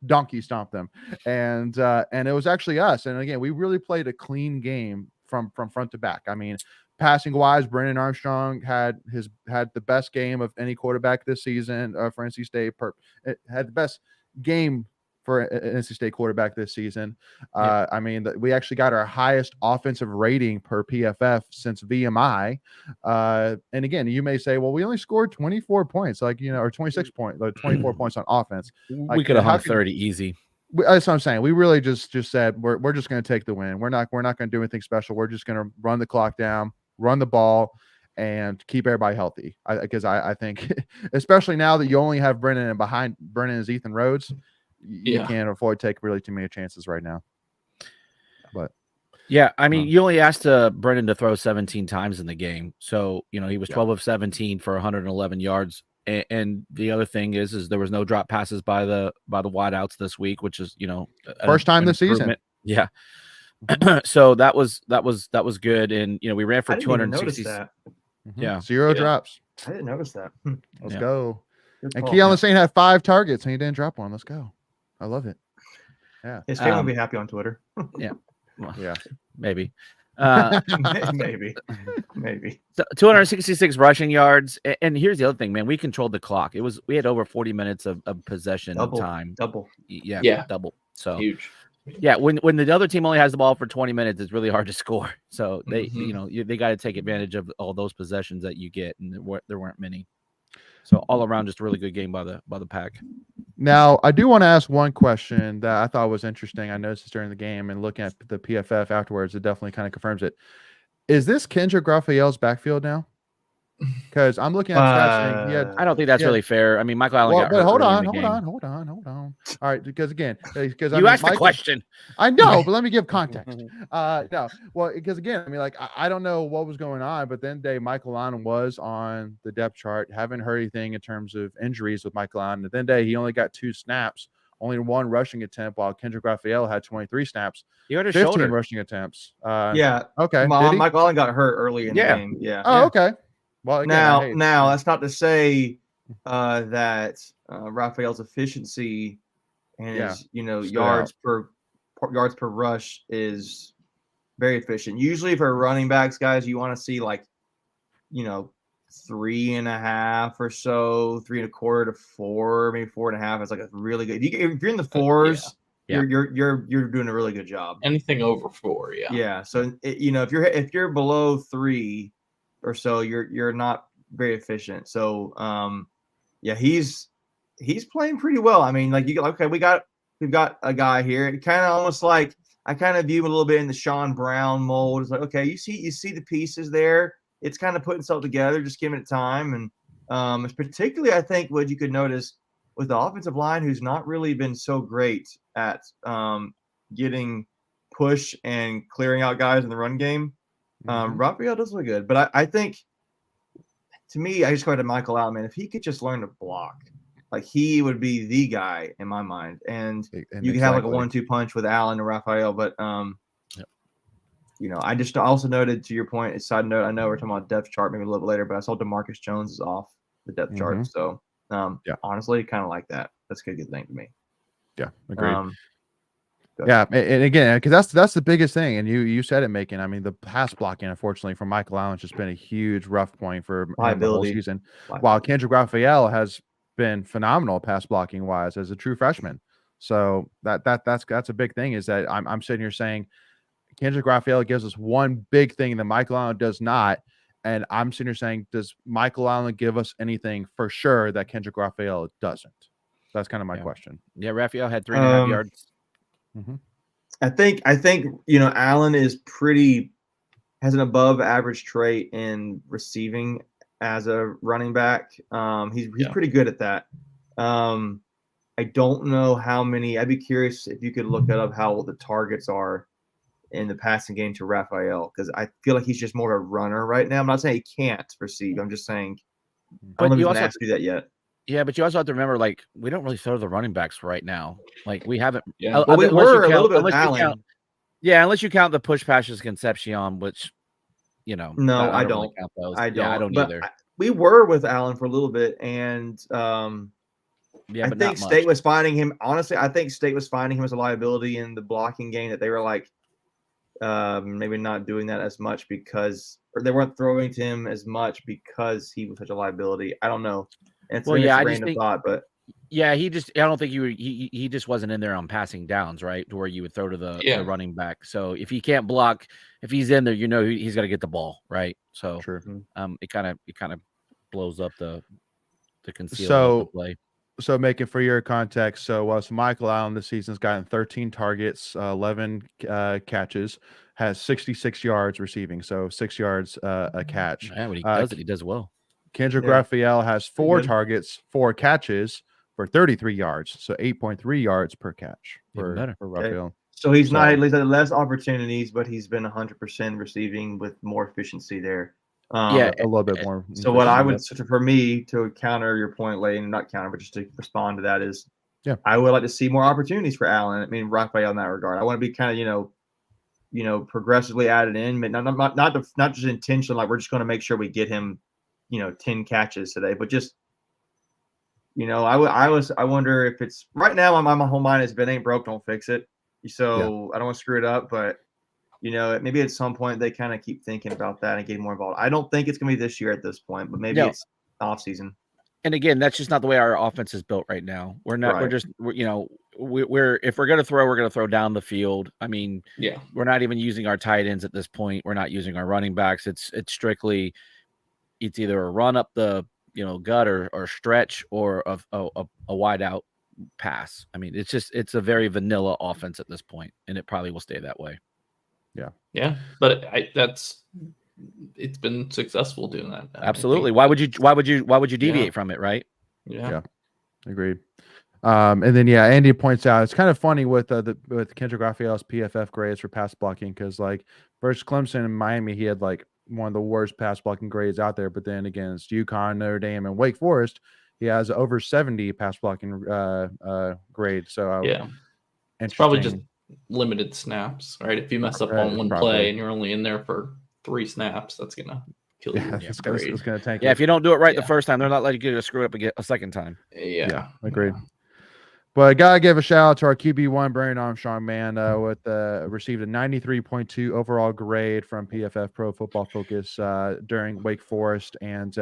donkey stomped them, and it was actually us. And again, we really played a clean game from front to back. I mean, passing wise, Brennan Armstrong had the best game of any quarterback this season for NC State. Had the best game for an NC State quarterback this season. I mean, we actually got our highest offensive rating per PFF since VMI. And again, you may say, well, we only scored 24 points, or 26 points, 24 points on offense. We could have hung 30 easy. That's what I'm saying. We really just said, we're just going to take the win. We're not going to do anything special. We're just going to run the clock down, run the ball, and keep everybody healthy. Because I think, especially now that you only have Brennan, and behind Brennan is Ethan Rhodes, you can't afford to take really too many chances right now. But yeah, I mean, you only asked Brennan to throw 17 times in the game. So, he was 12 of 17 for 111 yards. And the other thing is there was no drop passes by the wideouts this week, which is First time this season. Yeah. So that was good, and we ran for I didn't even notice 260. that. Yeah, 0 drops. I didn't notice that. Let's Yeah. go. Good And call. Keon Saint had 5 targets and he didn't drop one. Let's go. I love it. Yeah. His family will be happy on Twitter. Well, Yeah. maybe. Maybe. So 266 rushing yards, and here's the other thing, man. We controlled the clock. We had over 40 minutes of possession time. Double. Yeah. Double. So Huge. yeah, when the other team only has the ball for 20 minutes, it's really hard to score. So they they got to take advantage of all those possessions that you get, and there weren't many. So all around, just a really good game by the Pack. Now, I do want to ask one question that I thought was interesting. I noticed this during the game, and looking at the PFF afterwards, it definitely kind of confirms it. Is this Kendrick Raphael's backfield now? Because I'm looking at stats saying I don't think that's really fair. I mean, Michael Allen got hurt. But hold early on. in the game. All right, because You asked the question. I know, but let me give context. No, well, because again, I mean, like I don't know what was going on, but then Michael Allen was on the depth chart. Haven't heard anything in terms of injuries with Michael Allen. And then he only got 2 snaps, only 1 rushing attempt, while Kendrick Raphael had 23 snaps. He hurt his 15 shoulder. rushing attempts. Yeah. Okay. Michael Allen got hurt early in the game. Yeah. Oh, okay. Well, again, now that's not to say that Raphael's efficiency and his yards per rush is very efficient. Usually for running backs, guys, you want to see 3.5 or so, 3.25 to 4, maybe 4.5. It's like a really good. If you're in the 4s, you're doing a really good job. Anything over 4, yeah. Yeah. So if you're below 3 or so, you're not very efficient. So he's playing pretty well. I mean, we've got a guy here. It kind of almost like I kind of view him a little bit in the Sean Brown mold. It's like, okay, you see the pieces there. It's kind of putting itself together, just giving it time. And particularly, I think what you could notice with the offensive line, who's not really been so great at getting push and clearing out guys in the run game. Raphael does look good, but I think, to me, I just go to Michael Allen, man. If he could just learn to block, he would be the guy in my mind. And you could have a 1-2 punch with Allen and Raphael. But I also noted, to your point, a side note. I know we're talking about depth chart maybe a little bit later, but I saw DeMarcus Jones is off the depth chart. So honestly, kind of like that. That's a good thing to me. Yeah, agreed. Yeah, and again, because that's the biggest thing, and you said it, Macon. I mean, the pass blocking, unfortunately, for Michael Allen, has just been a huge rough point for him the whole season. While Kendrick Raphael has been phenomenal pass blocking wise as a true freshman. So that's a big thing. Is that I'm sitting here saying Kendrick Raphael gives us one big thing that Michael Allen does not, and I'm sitting here saying, does Michael Allen give us anything for sure that Kendrick Raphael doesn't? That's kind of my question. Yeah, Raphael had 3.5 yards. I think Allen has an above average trait in receiving as a running back. He's pretty good at that. I don't know how many. I'd be curious if you could look that up, how the targets are in the passing game to Raphael, because I feel like he's just more of a runner right now. I'm not saying he can't receive. I'm just saying I don't know if he's been asked to do that yet. Yeah, but you also have to remember, we don't really throw the running backs right now. We haven't. Yeah, we were a little bit with Allen. Unless you count the push passes Concepcion, which, No, I don't. Really count those. I don't. I don't either. We were with Allen for a little bit, and I think State was finding him. Honestly, I think State was finding him as a liability in the blocking game, that they were maybe not doing that as much or they weren't throwing to him as much because he was such a liability. I don't know. It's a random thought, but I don't think he just wasn't in there on passing downs, right? To where you would throw to the running back. So if he can't block, if he's in there, he's got to get the ball, right? So it kind of blows up the conceal play. So making for your context, so Michael Allen this season's gotten 13 targets, 11 catches, has 66 yards receiving, so 6 yards a catch. Yeah, when he does he does well. Kendrick Raphael has 4 targets, 4 catches for 33 yards, so 8.3 yards per catch for Raphael. Okay. So he's had less opportunities, but he's been 100% receiving with more efficiency there. A little bit more. So what I would, for me, to counter your point, Layton, not counter, but just to respond to that is, I would like to see more opportunities for Allen. I mean, Raphael in that regard. I want to be kind of, progressively added in, but not just intentionally, like we're just going to make sure we get him, 10 catches today, but just, I wonder if it's right now. My whole mind is, if it ain't broke, don't fix it. So I don't want to screw it up, but maybe at some point they kind of keep thinking about that and getting more involved. I don't think it's going to be this year at this point, but maybe it's off season. And again, that's just not the way our offense is built right now. We're not. Right. We're if we're going to throw, we're going to throw down the field. I mean, we're not even using our tight ends at this point. We're not using our running backs. It's strictly, it's either a run up the gut or stretch, or a wide out pass. I mean, it's a very vanilla offense at this point, and it probably will stay that way. Yeah, but it's been successful doing that. Absolutely. Why would you deviate from it, right? Yeah. Agreed. And then Andy points out it's kind of funny with Kendrick Raphael's PFF grades for pass blocking, because like versus Clemson and Miami, he had like one of the worst pass blocking grades out there. But then against UConn, Notre Dame, and Wake Forest, he has over 70 pass blocking grade. So it's probably just limited snaps, right? If you mess up on one play and you're only in there for 3 snaps, that's gonna kill you. It's gonna tank. If you don't do it right the first time, they're not letting you screw it up again a second time. Yeah, agreed. But I gotta give a shout out to our QB1 Brandon Armstrong, man, received a 93.2 overall grade from PFF Pro Football Focus during Wake Forest, and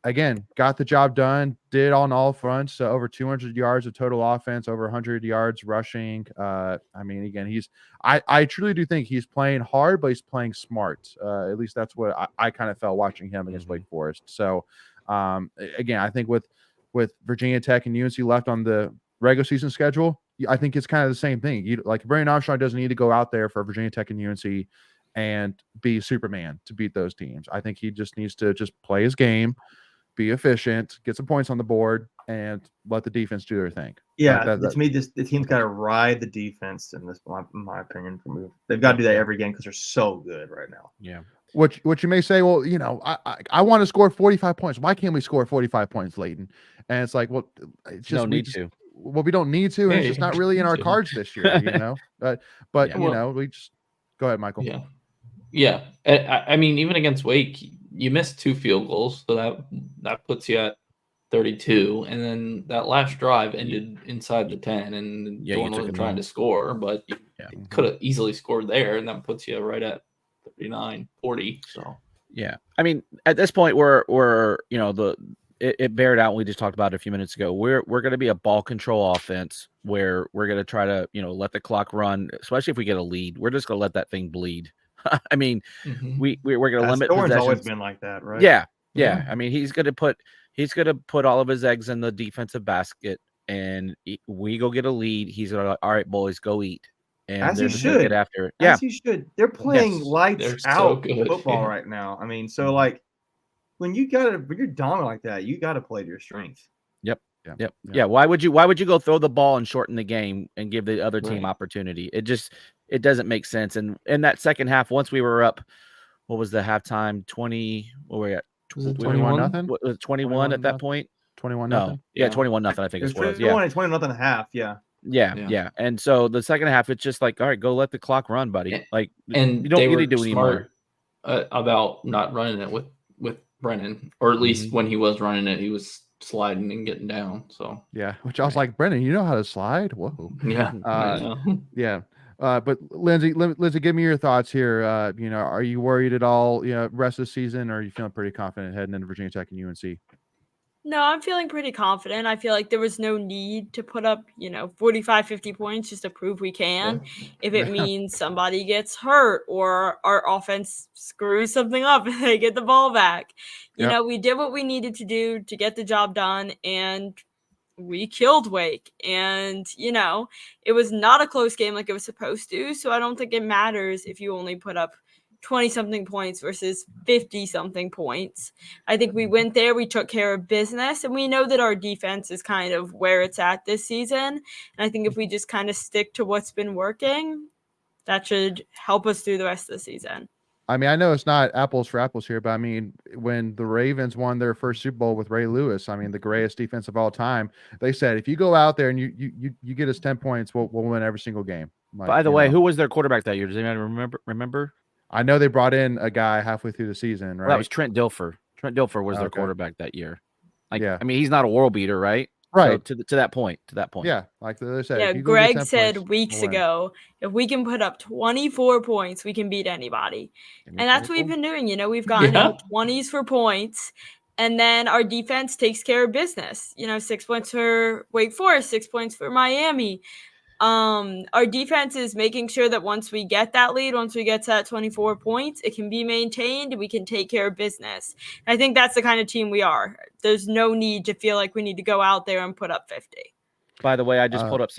again, got the job done, did on all fronts, over 200 yards of total offense, over 100 yards rushing. I mean, again, I truly do think he's playing hard, but he's playing smart. At least that's what I kind of felt watching him against Wake Forest. So, again, I think with Virginia Tech and UNC left on the regular season schedule, I think it's kind of the same thing. Like Brandon Armstrong doesn't need to go out there for Virginia Tech and UNC and be Superman to beat those teams. I think he just needs to just play his game, be efficient, get some points on the board, and let the defense do their thing. Yeah, to me, the team's got to ride the defense in this, in my opinion. They've got to do that every game because they're so good right now. Yeah. What you may say, well, I want to score 45 points. Why can't we score 45 points, Layton? And it's like, well, it's just don't need to. Well, we don't need to, and it's just not really in our cards this year, But we just go ahead, Michael. Yeah. I mean, even against Wake, you missed 2 field goals, so that puts you at 32, and then that last drive ended inside the 10, and Dorn wasn't trying to score, but you could have easily scored there, and that puts you right at 39, 40. So I mean, at this point, we're it bared out. We just talked about it a few minutes ago. We're going to be a ball control offense where we're going to try to let the clock run, especially if we get a lead. We're just going to let that thing bleed. I mean, we're going to limit possessions. Always been like that, right? Yeah. I mean, he's going to put all of his eggs in the defensive basket, and we go get a lead. He's going to all right, boys, go eat. And as he should. Get after it. As he should. They're playing lights out football Yeah. right now. I mean, so like when you're dominant like that, you got to play to your strength. Yep. Yeah. Why would you go throw the ball and shorten the game and give the other team opportunity? It doesn't make sense. And in that second half, once we were up, what was the halftime? 20? What were we at? 21-0? What was 21 at that point? 21-0. No. Yeah, 21-0. I think it was. 21-0.5. Yeah. And so the second half, it's just like, all right, go let the clock run, buddy. Like, and you don't they need were to do smart about not running it with Brennan, or at least when he was running it, he was sliding and getting down. So which I was like, Brennan, you know how to slide? Whoa. Yeah. But Lindsay, give me your thoughts here. Are you worried at all? Rest of the season, or are you feeling pretty confident heading into Virginia Tech and UNC? No, I'm feeling pretty confident. I feel like there was no need to put up, 45, 50 points just to prove we can. If it means somebody gets hurt or our offense screws something up and they get the ball back. We did what we needed to do to get the job done, and we killed Wake. And, it was not a close game like it was supposed to. So I don't think it matters if you only put up 20-something points versus 50-something points. I think we went there, we took care of business, and we know that our defense is kind of where it's at this season. And I think if we just kind of stick to what's been working, that should help us through the rest of the season. I mean, I know it's not apples for apples here, but I mean, when the Ravens won their first Super Bowl with Ray Lewis, I mean, the greatest defense of all time, they said, if you go out there and you get us 10 points, we'll win every single game. Like, By the way, who was their quarterback that year? Does anyone remember? I know they brought in a guy halfway through the season, right? Well, that was Trent Dilfer. Trent Dilfer was their Okay. quarterback that year. Like, Yeah. I mean, he's not a world beater, right? Right. So to that point. Yeah, like they said. Yeah, if you go get Greg 10 said points, weeks we'll win. ago, if we can put up 24 points, we can beat anybody. And that's what we've been doing. You know, we've gotten in the 20s for points, and then our defense takes care of business. You know, 6 points for Wake Forest, 6 points for Miami. Our defense is making sure that once we get that lead, once we get to that 24 points, it can be maintained. We can take care of business. And I think that's the kind of team we are. There's no need to feel like we need to go out there and put up 50. By the way, I just pulled up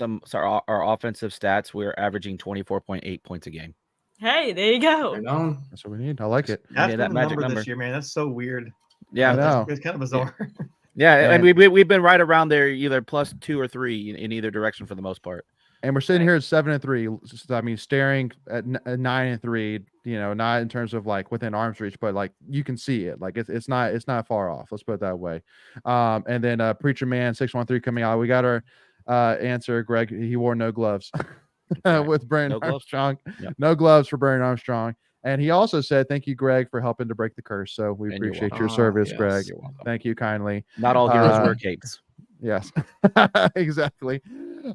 our offensive stats. We're averaging 24.8 points a game. Hey, there you go. That's what we need. I like it. That's that the magic number number this year, man. That's so weird. Yeah, I know. It's kind of bizarre. Yeah, and we've been right around there, either +2 or 3 in either direction for the most part. And we're sitting here at 7-3. I mean, staring at 9-3. You know, not in terms of like within arm's reach, but like you can see it. Like it's not far off. Let's put it that way. And then Preacher Man 613 coming out. We got our answer. Greg, he wore no gloves with Brandon Armstrong. Yep. No gloves for Brandon Armstrong. And he also said, "Thank you, Greg, for helping to break the curse." So we appreciate your service, Greg. Thank you kindly. Not all heroes wear capes. Yes, exactly.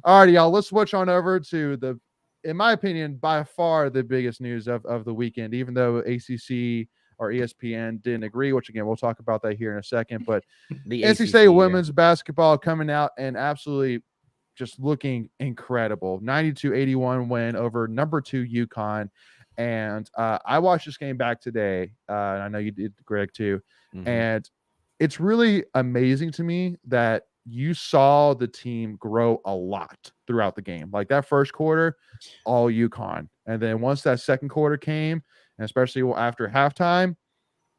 All right, y'all. Let's switch on over to in my opinion, by far the biggest news of the weekend, even though ACC or ESPN didn't agree, which again, we'll talk about that here in a second. But the NC State women's basketball coming out and absolutely just looking incredible. 92-81 win over number 2 UConn. And I watched this game back today. And I know you did, Greg, too. Mm-hmm. And it's really amazing to me that you saw the team grow a lot throughout the game. Like that first quarter, all UConn. And then once that second quarter came, and especially after halftime,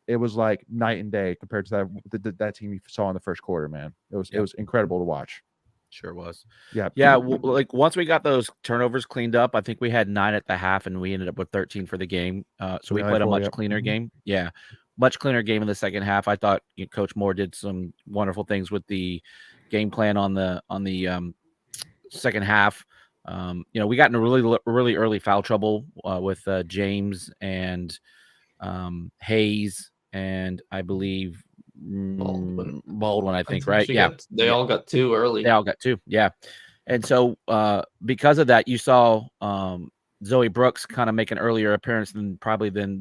it was like night and day compared to that team you saw in the first quarter, man. It was incredible to watch. Sure was. Yeah. Like once we got those turnovers cleaned up, I think we had 9 at the half, and we ended up with 13 for the game. So we played a much cleaner game. Yeah, much cleaner game in the second half. I thought Coach Moore did some wonderful things with the game plan on the second half. We got into really early foul trouble with James and Hayes, and I believe Baldwin, I think, right? Yeah. They all got 2 early. They all got 2. Yeah. And so because of that, you saw Zoe Brooks kind of make an earlier appearance than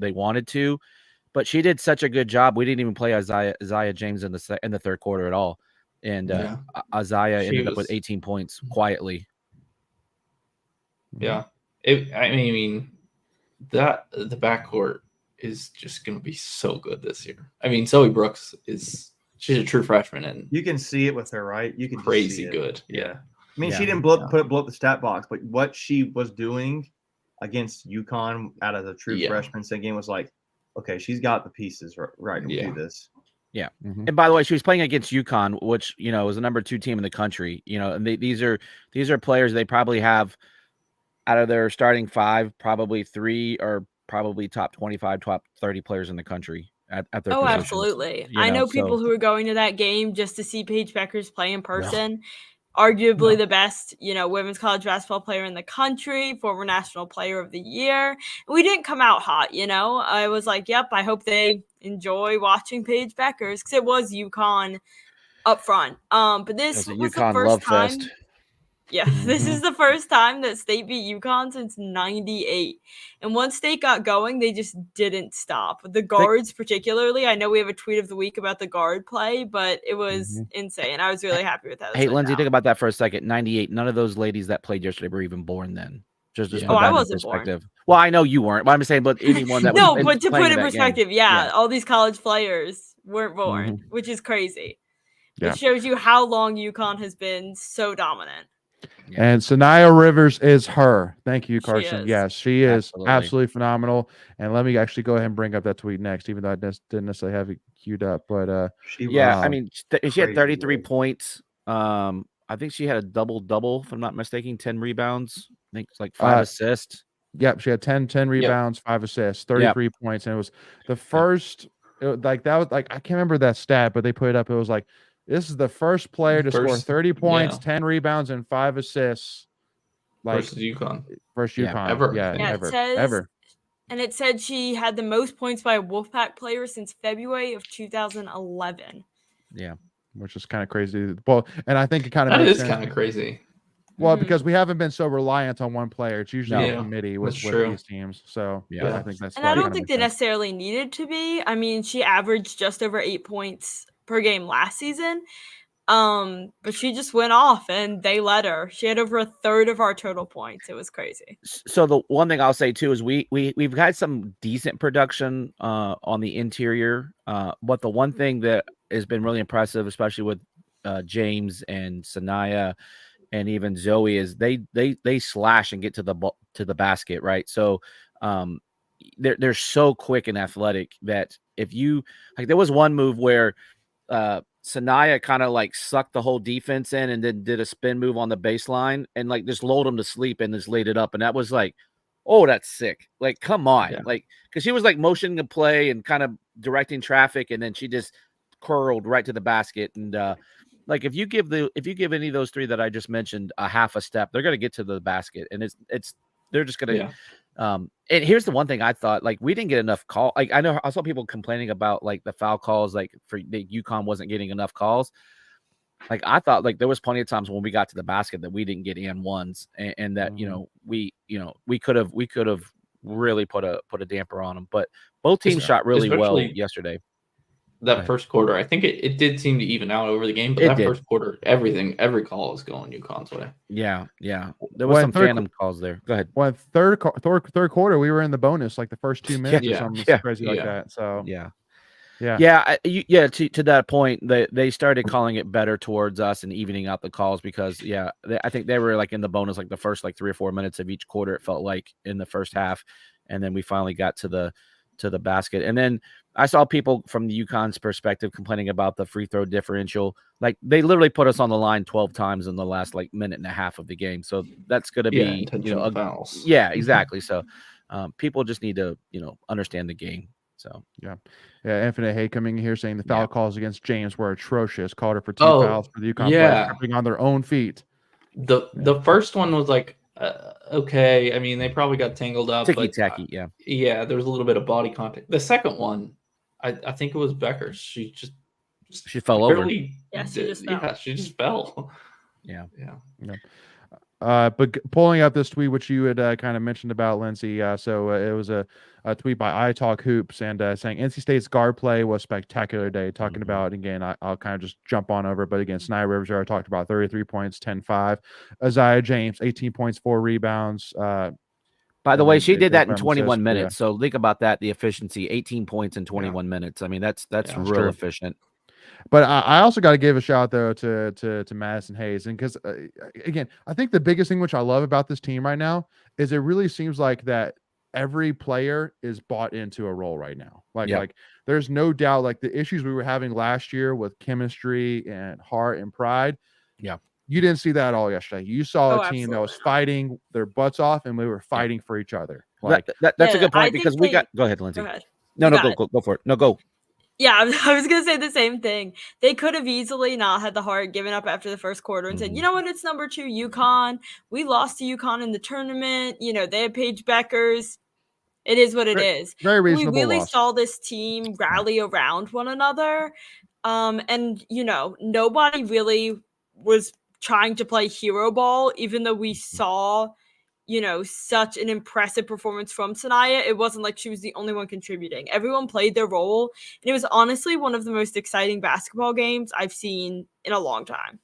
they wanted to, but she did such a good job. We didn't even play Isaiah James in the third quarter at all. And Isaiah ended up with 18 points quietly. Yeah. I mean, the backcourt is just going to be so good this year. I mean, Zoe Brooks she's a true freshman, and you can see it with her, right? You can crazy see it. good. Yeah. I mean, she didn't blow up the stat box, but what she was doing against UConn out of the true freshman game was like, okay, she's got the pieces right to do this. Yeah. Mm-hmm. And by the way, she was playing against UConn, which, is the number 2 team in the country, and these are players they probably have out of their starting 5, probably 3 are probably top 25, top 30 players in the country at their positions. Absolutely. I know people who are going to that game just to see Paige Beckers play in person. Arguably the best, women's college basketball player in the country, former national player of the year. We didn't come out hot, I was like, yep, I hope they enjoy watching Paige Beckers, because it was UConn up front. But this was the first time. Fest. Yeah, this is the first time that State beat UConn since 98. And once State got going, they just didn't stop. The guards particularly, I know we have a tweet of the week about the guard play, but it was insane. I was really happy with that. Hey, Lindsay, think about that for a second. 98, none of those ladies that played yesterday were even born then. Just put that I in wasn't perspective. born. Well, I know you weren't, but I'm saying, but anyone that no, was but to put it in perspective, game. All these college players weren't born, which is crazy. Yeah. It shows you how long UConn has been so dominant. Yeah. And Sanaya Rivers is her. Thank you, Carson. Yes, she is absolutely phenomenal. And let me actually go ahead and bring up that tweet next, even though I didn't necessarily have it queued up. But I mean, she had 33 points. I think she had a double-double, if I'm not mistaken, 10 rebounds. I think it's like 5 assists. Yep, she had 10 rebounds, 5 assists, 33 points, and it was the first. Like that was like I can't remember that stat, but they put it up. It was like this is the first player to score 30 points, 10 rebounds, and 5 assists. Like versus UConn. Versus UConn. Ever. Yeah, ever. it says, Ever. and it said she had the most points by a Wolfpack player since February of 2011. Yeah. Which is kind of crazy. Well, and I think it kind of That makes is sense. kind of crazy. Well, because we haven't been so reliant on one player. It's usually a committee with these teams. So I think that's. And I don't think they necessarily needed to be. I mean, she averaged just over 8 points per game last season. But she just went off and they let her. She had over a third of our total points. It was crazy. So the one thing I'll say too is we've had some decent production on the interior. But the one thing that has been really impressive, especially with James and Sanaya and even Zoe, is they slash and get to the basket, right? So they're so quick and athletic that if you like, there was one move where Sanaya kind of like sucked the whole defense in and then did a spin move on the baseline and like just lulled them to sleep and just laid it up. And that was like, oh, that's sick. Like, come on. Yeah. Like, because she was like motioning the play and kind of directing traffic, and then she just curled right to the basket. And like if you give any of those three that I just mentioned a half a step, they're gonna get to the basket. And they're just gonna and here's the one thing I thought, like we didn't get enough call. Like I saw people complaining about like the foul calls, like for the UConn wasn't getting enough calls. Like I thought like there was plenty of times when we got to the basket that we didn't get and ones, and that we could have really put a damper on them. But both teams shot really well yesterday. That first quarter, I think it did seem to even out over the game, but first quarter, every call is going UConn's way. Yeah. There was some phantom calls there. Go ahead. When third quarter, we were in the bonus like the first 2 minutes or something crazy like that. So to that point, they started calling it better towards us and evening out the calls because I think they were like in the bonus like the first like 3 or 4 minutes of each quarter. It felt like in the first half, and then we finally got to the basket. And then I saw people from the UConn's perspective complaining about the free throw differential. Like they literally put us on the line 12 times in the last like minute and a half of the game. So that's going to be fouls. Yeah, exactly. So people just need to understand the game. So Infinite Hate coming here saying the foul calls against James were atrocious. Called her for 2 fouls for the UConn players tripping on their own feet. The first one was like okay. I mean, they probably got tangled up. Ticky-tacky, yeah. There was a little bit of body contact. The second one, I think it was Becker. She fell over. She just fell. Yeah, she just fell. Yeah. But pulling up this tweet, which you had kind of mentioned about, Lindsay. So it was a tweet by iTalk Hoops and saying NC State's guard play was spectacular day. Talking about, again, I'll kind of just jump on over. But again, Sanaya Rivers, I talked about 33 points, 10-5. Isaiah James, 18 points, 4 rebounds. By the way, she did that in 21 minutes. So think about that, the efficiency, 18 points in 21 minutes. I mean, that's real efficient. But I also got to give a shout out though to Madison Hayes, and because again, I think the biggest thing which I love about this team right now is it really seems like that every player is bought into a role right now. Like there's no doubt, like the issues we were having last year with chemistry and heart and pride. Yeah. You didn't see that all yesterday. You saw a team that was absolutely. fighing their butts off, and we were fighting for each other. Like that's a good point because we got. Go ahead, Lindsay. Go ahead. No, go for it. No, go. Yeah, I was going to say the same thing. They could have easily not had the heart, given up after the first quarter and said, you know what, it's number 2 UConn. We lost to UConn in the tournament. They had Paige Beckers. It is what it is. Very reasonable We really loss. saw this team rally around one another. And, nobody really was trying to play hero ball, even though we saw such an impressive performance from Sanaya. It wasn't like she was the only one contributing. Everyone played their role, and it was honestly one of the most exciting basketball games I've seen in a long time.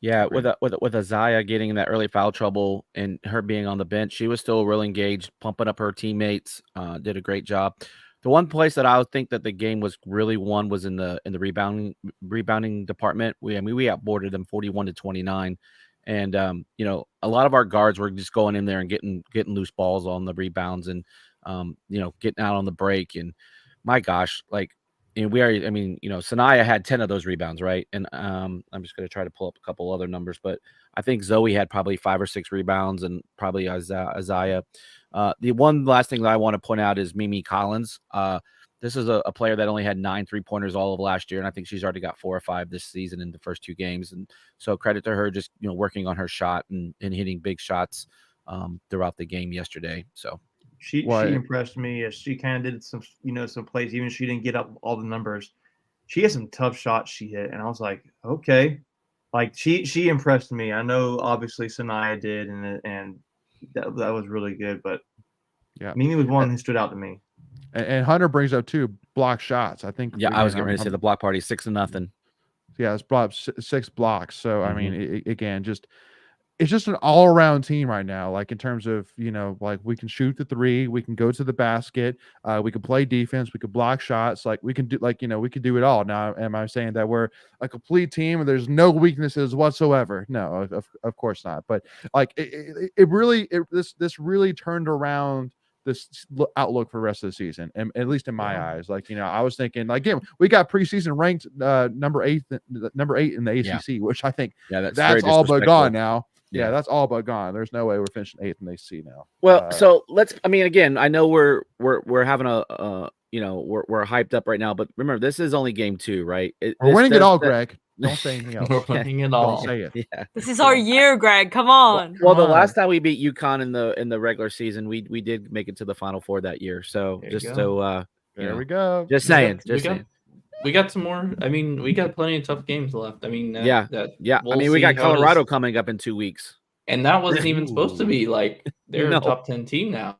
Yeah, with Isaiah getting in that early foul trouble and her being on the bench, she was still real engaged, pumping up her teammates. Did a great job. The one place that I would think that the game was really won was in the rebounding department. We outboarded them 41-29. And a lot of our guards were just going in there and getting loose balls on the rebounds and getting out on the break. And my gosh, like we already, I mean, Sanaya had 10 of those rebounds, right? And I'm just going to try to pull up a couple other numbers, but I think Zoe had probably 5 or 6 rebounds, and probably Isaiah. The one last thing that I want to point out is Mimi Collins. This is a player that only had 9 3-pointers all of last year, and I think she's already got 4 or 5 this season in the first 2 games. And so credit to her, just working on her shot and hitting big shots throughout the game yesterday. So she impressed me as she kind of did some some plays, even if she didn't get up all the numbers. She had some tough shots she hit, and I was like, okay, like she impressed me. I know obviously Sanaya did, and that was really good, but yeah, Mimi was one who stood out to me. And Hunter brings up 2 block shots. I think. Yeah, I was getting ready to say the block party 6-0. Yeah, it's brought up 6 blocks. So I mean, again, it's just an all-around team right now. Like in terms of like we can shoot the 3, we can go to the basket, we can play defense, we can block shots. Like we can do we can do it all. Now, am I saying that we're a complete team and there's no weaknesses whatsoever? No, of course not. But like this really turned around this outlook for the rest of the season, and at least in my eyes. Like I was thinking, like, again, we got preseason ranked number 8 in the ACC, which I think that's all but gone now. Yeah, that's all but gone. There's no way we're finishing 8th in the ACC now. Well, so again, I know we're having a we're hyped up right now, but remember, this is only game 2, right? We're winning it all, Greg. Don't say anything else. We're winning it all. Don't say it. Yeah. This is our year, Greg. Come on. Well, the last time we beat UConn in the regular season, we did make it to the Final Four that year. So There we go. Just saying. We got some more. I mean, we got plenty of tough games left. I mean, we'll we got Colorado coming up in 2 weeks, and that wasn't even supposed to be like they're a top 10 team now.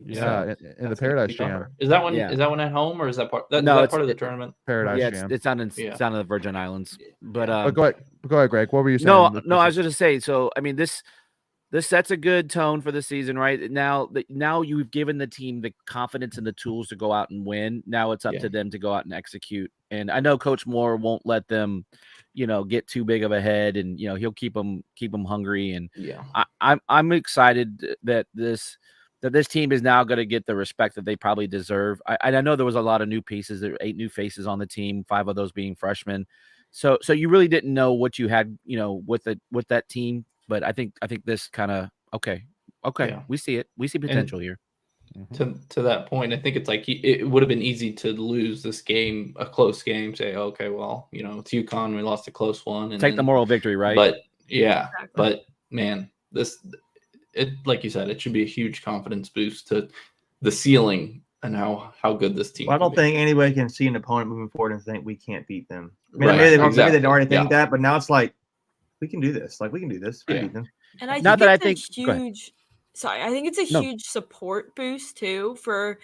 Yeah, in the Paradise Jam. Is that one? Is that one at home, or is that part? Is that part of the tournament? Paradise Jam. It's down in the Virgin Islands. But go ahead, Greg. What were you saying? No, I was going to say. So I mean, this sets a good tone for the season, right? Now you've given the team the confidence and the tools to go out and win. Now it's up to them to go out and execute. And I know Coach Moore won't let them, get too big of a head, and he'll keep them hungry. And I'm excited that this team is now going to get the respect that they probably deserve. I know there was a lot of new pieces. There were 8 new faces on the team, 5 of those being freshmen. So you really didn't know what you had, with that team. But I think this kind of okay. Yeah. We see it. We see potential here. To that point, I think it's like it would have been easy to lose this game, a close game. Say, okay, well, it's UConn. We lost a close one, and take the moral victory, right? But but man, it like you said, it should be a huge confidence boost to the ceiling and how good this team. Well, I don't think anybody can see an opponent moving forward and think we can't beat them. I mean, maybe they already think that, but now it's like, we can do this. Like, we can do this. We can beat them. And I think it's huge. Sorry, I think it's a huge support boost too for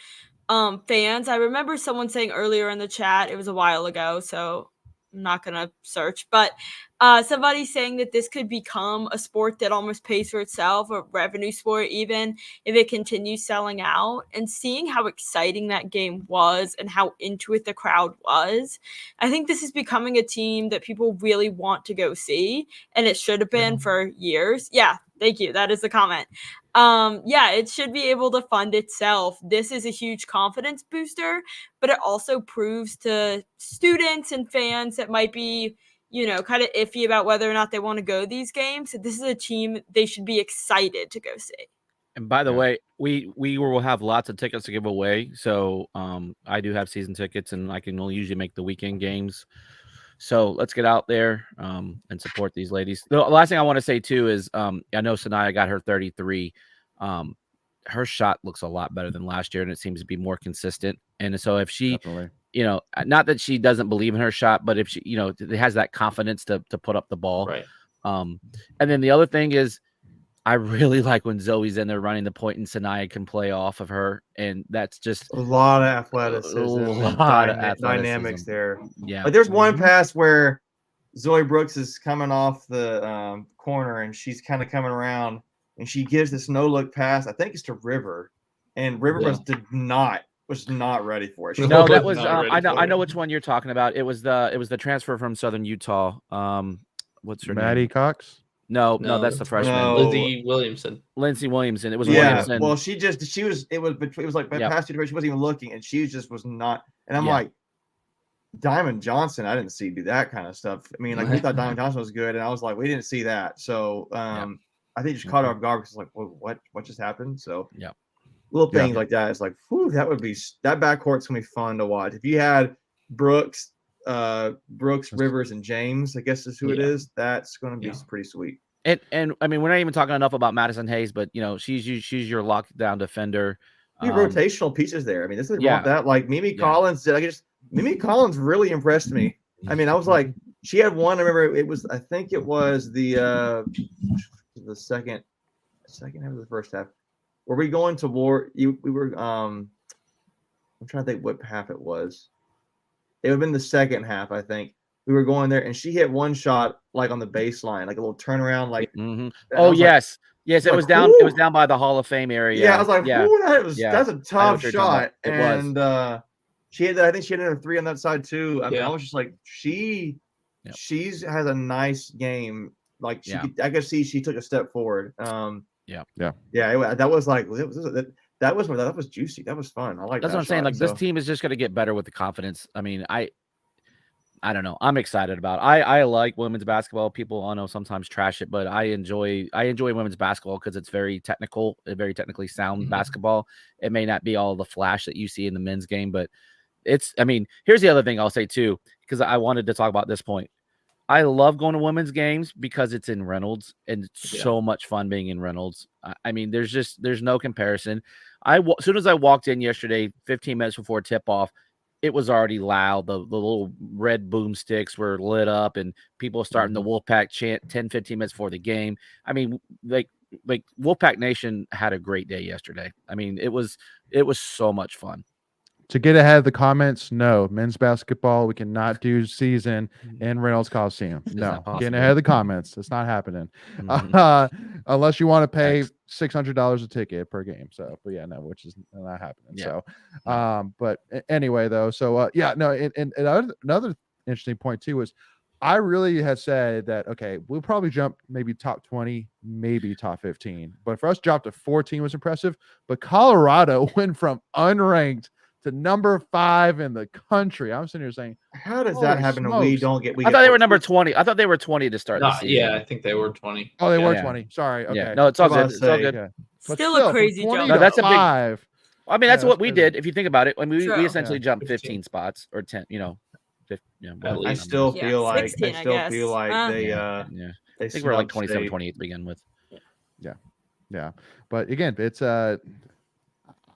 fans. I remember someone saying earlier in the chat, it was a while ago, so I'm not gonna search, but somebody saying that this could become a sport that almost pays for itself, a revenue sport, even if it continues selling out. And seeing how exciting that game was and how into it the crowd was, I think this is becoming a team that people really want to go see, and it should have been for years. Yeah, thank you. That is the comment. It should be able to fund itself. This is a huge confidence booster, but it also proves to students and fans that might be, kind of iffy about whether or not they want to go these games. This is a team they should be excited to go see. And by the way, we will have lots of tickets to give away. So I do have season tickets, and I can only usually make the weekend games. So let's get out there and support these ladies. The last thing I want to say too is I know Sanaya got her 33. Her shot looks a lot better than last year, and it seems to be more consistent. And so if she, not that she doesn't believe in her shot, but if she, has that confidence to put up the ball. Right. And then the other thing is, I really like when Zoe's in there running the point and Sanaya can play off of her. And that's just a lot of athleticism, dynamics there. Yeah. Like there's one pass where Zoe Brooks is coming off the corner, and she's kind of coming around, and she gives this no-look pass. I think it's to River, and River was not ready for it. No, that was I know which one you're talking about. It was the transfer from Southern Utah. What's her name? Maddie Cox? No, that's the freshman. No. Lindsay Williamson. It was Williamson. Well, it was like past two, she wasn't even looking, and she was not. And I'm like, Diamond Johnson, I didn't see do that kind of stuff. I mean, like we thought Diamond Johnson was good, and I was like, we didn't see that. So I think just caught our off guard because like, what just happened? So little things like that. It's like, whew, that backcourt's gonna be fun to watch. If you had Brooks, Rivers, and James, I guess is who it is. That's gonna be pretty sweet. And I mean, we're not even talking enough about Madison Hayes, but she's your lockdown defender. Rotational pieces there. I mean, this is want that. Like Mimi Collins did. Mimi Collins really impressed me. I mean, I was like, she had one. I remember I think it was the second half of the first half. Were we going to war? We were. I'm trying to think what half it was. It would have been the second half, I think. We were going there, and she hit one shot like on the baseline, like a little turnaround, like. Oh yes, yes, it was down. Ooh. It was down by the Hall of Fame area. Yeah, I was like, that's a tough shot, and she had. I think she had a 3 on that side too. I mean, I was just like, she's has a nice game. Like I could see she took a step forward. That was like that was juicy. That was fun. I like. That's what I'm saying. Like this team is just going to get better with the confidence. I mean, I don't know. I'm excited about it. I like women's basketball. People I know sometimes trash it, but I enjoy women's basketball because it's very technical, very technically sound basketball. It may not be all the flash that you see in the men's game, but I mean, here's the other thing I'll say too, because I wanted to talk about this point. I love going to women's games because it's in Reynolds and it's so much fun being in Reynolds. I mean, there's no comparison. As soon as I walked in yesterday, 15 minutes before tip off, it was already loud. The little red boomsticks were lit up and people starting the Wolfpack chant 10, 15 minutes before the game. I mean, like Wolfpack Nation had a great day yesterday. I mean, it was so much fun. To get ahead of the comments, no. Men's basketball, we cannot do season in Reynolds Coliseum. No. Getting ahead of the comments. It's not happening. Unless you want to pay $600 a ticket per game. So, but yeah, no, which is not happening. Yeah. So, but anyway, though, so, and another interesting point, too, was I really had said that, okay, we'll probably jump maybe top 20, maybe top 15. But for us, drop to 14 was impressive. But Colorado went from unranked to number 5 in the country. I'm sitting here saying, how does that happen? And we don't get. I thought they were number 20. I thought they were 20 to start the season. Yeah, I think they were 20. Oh, they were 20. Sorry. Okay. Yeah. No, it's all good. It's all good. Yeah. Still a crazy jump. No, that's a big. I mean, that's what we did. If you think about it, when we essentially jumped 15 spots or 10. I still feel like 16, I feel like they. I think we're like 27, 28 to begin with. Yeah. But again, it's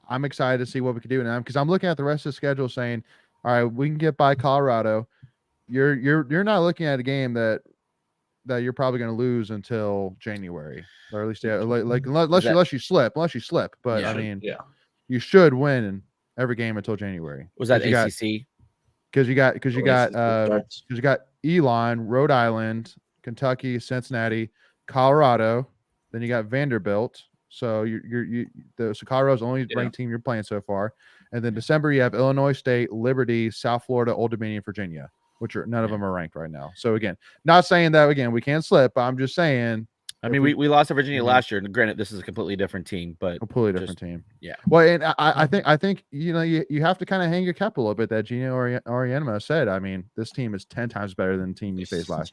I'm excited to see what we can do now because I'm looking at the rest of the schedule saying, all right, we can get by Colorado. You're not looking at a game that you're probably going to lose until January, or at least unless you slip. But I mean, you should win every game until January. Was that ACC? Because you got Elon, Rhode Island, Kentucky, Cincinnati, Colorado. Then you got Vanderbilt. So so Colorado's the only ranked team you're playing so far. And then December you have Illinois State, Liberty, South Florida, Old Dominion, Virginia, which are none of them are ranked right now. So again, not saying that we can't slip, but I'm just saying. I mean, we lost to Virginia last year, and granted, this is a completely different team, but completely different team. Yeah. Well, and I think you have to kind of hang your cap a little bit. That Gino Auriemma said. I mean, this team is 10 times better than the team you faced last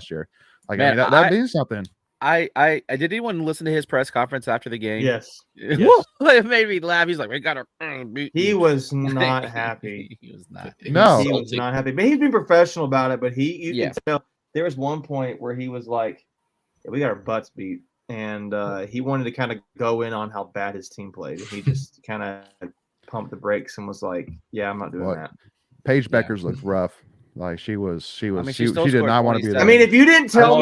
year. Like, man, I mean, that means something. I did anyone listen to his press conference after the game? Yes. It made me laugh. He's like, we got to. He was not happy. He was not. No, he was not happy. But he's been professional about it. But you can tell there was one point where he was like, we got our butts beat, and he wanted to kind of go in on how bad his team played. He just kind of pumped the brakes and was like, "Yeah, I'm not doing that." Paige Beckers looked rough. Like she did not want to be there. I mean, if you didn't tell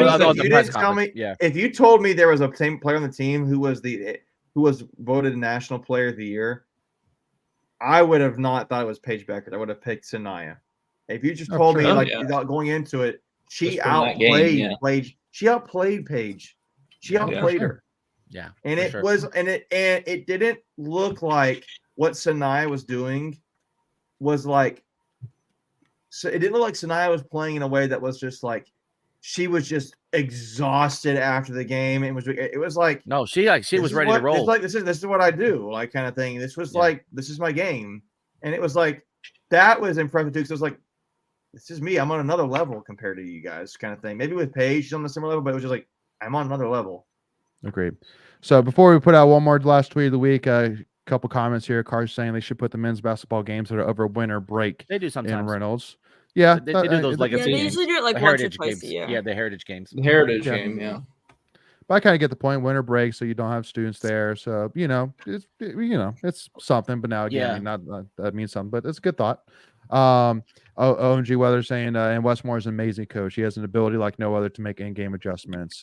me, if you told me there was a player on the team who was voted National Player of the Year, I would have not thought it was Paige Beckers. I would have picked Sanaya. If you just told me going into it, she outplayed Paige. She outplayed Paige. She outplayed her. Yeah. And it didn't look like what Sanaya was doing was like. So it didn't look like Sanaya was playing in a way that was just like she was just exhausted after the game. It was like no, she was ready to roll. It's like this is what I do, like kind of thing. This was like this is my game, and it was like that was impressive too. Because it was like it's just me. I'm on another level compared to you guys, kind of thing. Maybe with Paige, she's on a similar level, but it was just like I'm on another level. Agreed. So before we put out one more last tweet of the week, a couple comments here. Car's saying they should put the men's basketball games that are over winter break. They do in sometimes. Reynolds. Yeah, They do those like Yeah, they usually do it like the once or heritage twice games. a year. Yeah, the heritage games. The heritage Yeah. game, yeah. But I kind of get the point. Winter break, so you don't have students there. So it's something. But now again, I mean, not that means something, but it's a good thought. OMG Weather saying, and Westmore is an amazing coach. He has an ability like no other to make in-game adjustments.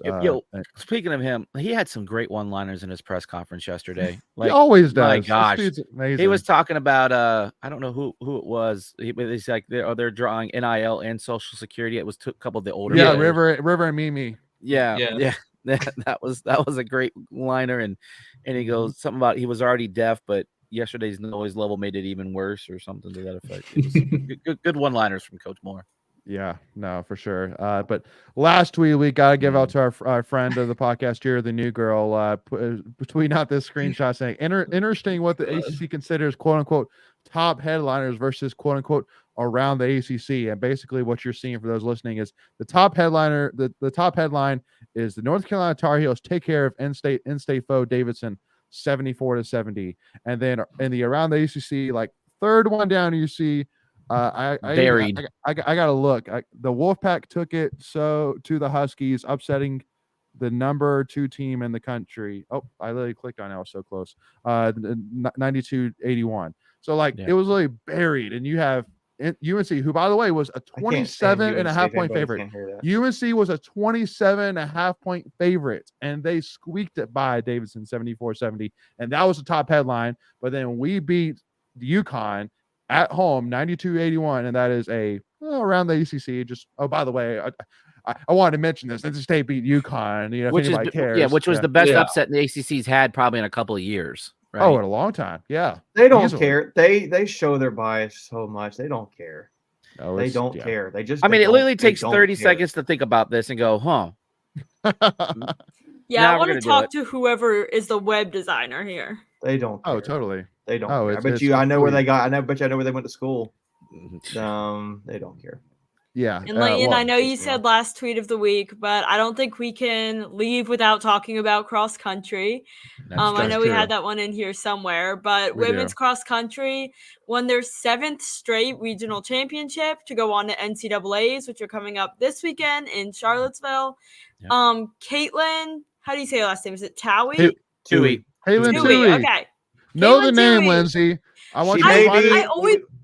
Speaking of him, he had some great one-liners in his press conference yesterday. He always does. My This gosh, dude's amazing. he was talking about I don't know who it was. He's like they're drawing NIL and Social Security. It was a couple of the older players. River and Mimi. Yeah. That was a great liner, and he goes something about he was already deaf, but yesterday's noise level made it even worse, or something to that effect. It was good one-liners from Coach Moore. Yeah, no, for sure. But last tweet we got to give out to our friend of the podcast here, the new girl, tweeting out this screenshot saying, interesting what the ACC considers quote unquote top headliners versus quote unquote around the ACC. And basically what you're seeing for those listening is the top headliner, the top headline is the North Carolina Tar Heels take care of in-state foe Davidson 74-70. And then in the around the ACC, like third one down, you see I gotta look. The Wolfpack took it so to the Huskies, upsetting the number 2 team in the country. Oh, I literally clicked on it. I was so close. 92-81. So it was really buried, and you have UNC, who by the way was a 27.5 point favorite. UNC was a 27.5 point favorite, and they squeaked it by Davidson 74-70, and that was the top headline. But then we beat UConn at home 92-81, and that is around the ACC. Just by the way, I wanted to mention this. NC State beat UConn. Which if anybody cares. which was the best upset the ACC's had probably in a couple of years. Right? Oh, in a long time. Yeah, they don't care. They show their bias so much. They don't care. No, they don't care. They just. I mean, it literally takes 30 seconds to think about this and go, huh? Yeah, I want to talk to whoever is the web designer here. They don't care. Oh, totally. They don't care. I bet you I know where they got. I bet you I know where they went to school. They don't care. Yeah. And Leighton, I know you said last tweet of the week, but I don't think we can leave without talking about cross country. I know we had that one in here somewhere, but women's cross country won their 7th straight regional championship to go on to NCAAs, which are coming up this weekend in Charlottesville. Yeah. Caitlin, how do you say her last name? Is it Towie? Tui. Caitlin Tui. Okay. Know the name, Lindsay. I always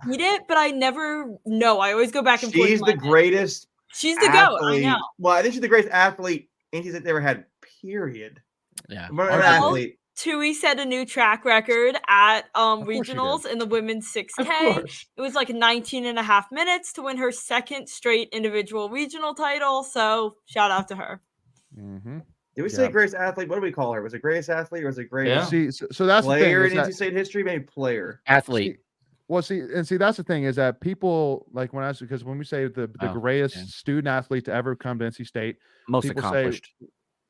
read it, but I never know. I always go back and forth. She's the greatest. She's the GOAT. I know. Well, I think she's the greatest athlete NC's ever had. Period. Yeah. Athlete. Tui set a new track record at regionals in the women's 6K. It was like 19.5 minutes to win her 2nd straight individual regional title. So shout out to her. Mm-hmm. Did we say greatest athlete? What do we call her? Was it greatest athlete or was it greatest so that's player the thing, in NC State history? Maybe player. Athlete. That's the thing is that people like because when we say the greatest student athlete to ever come to NC State, most accomplished.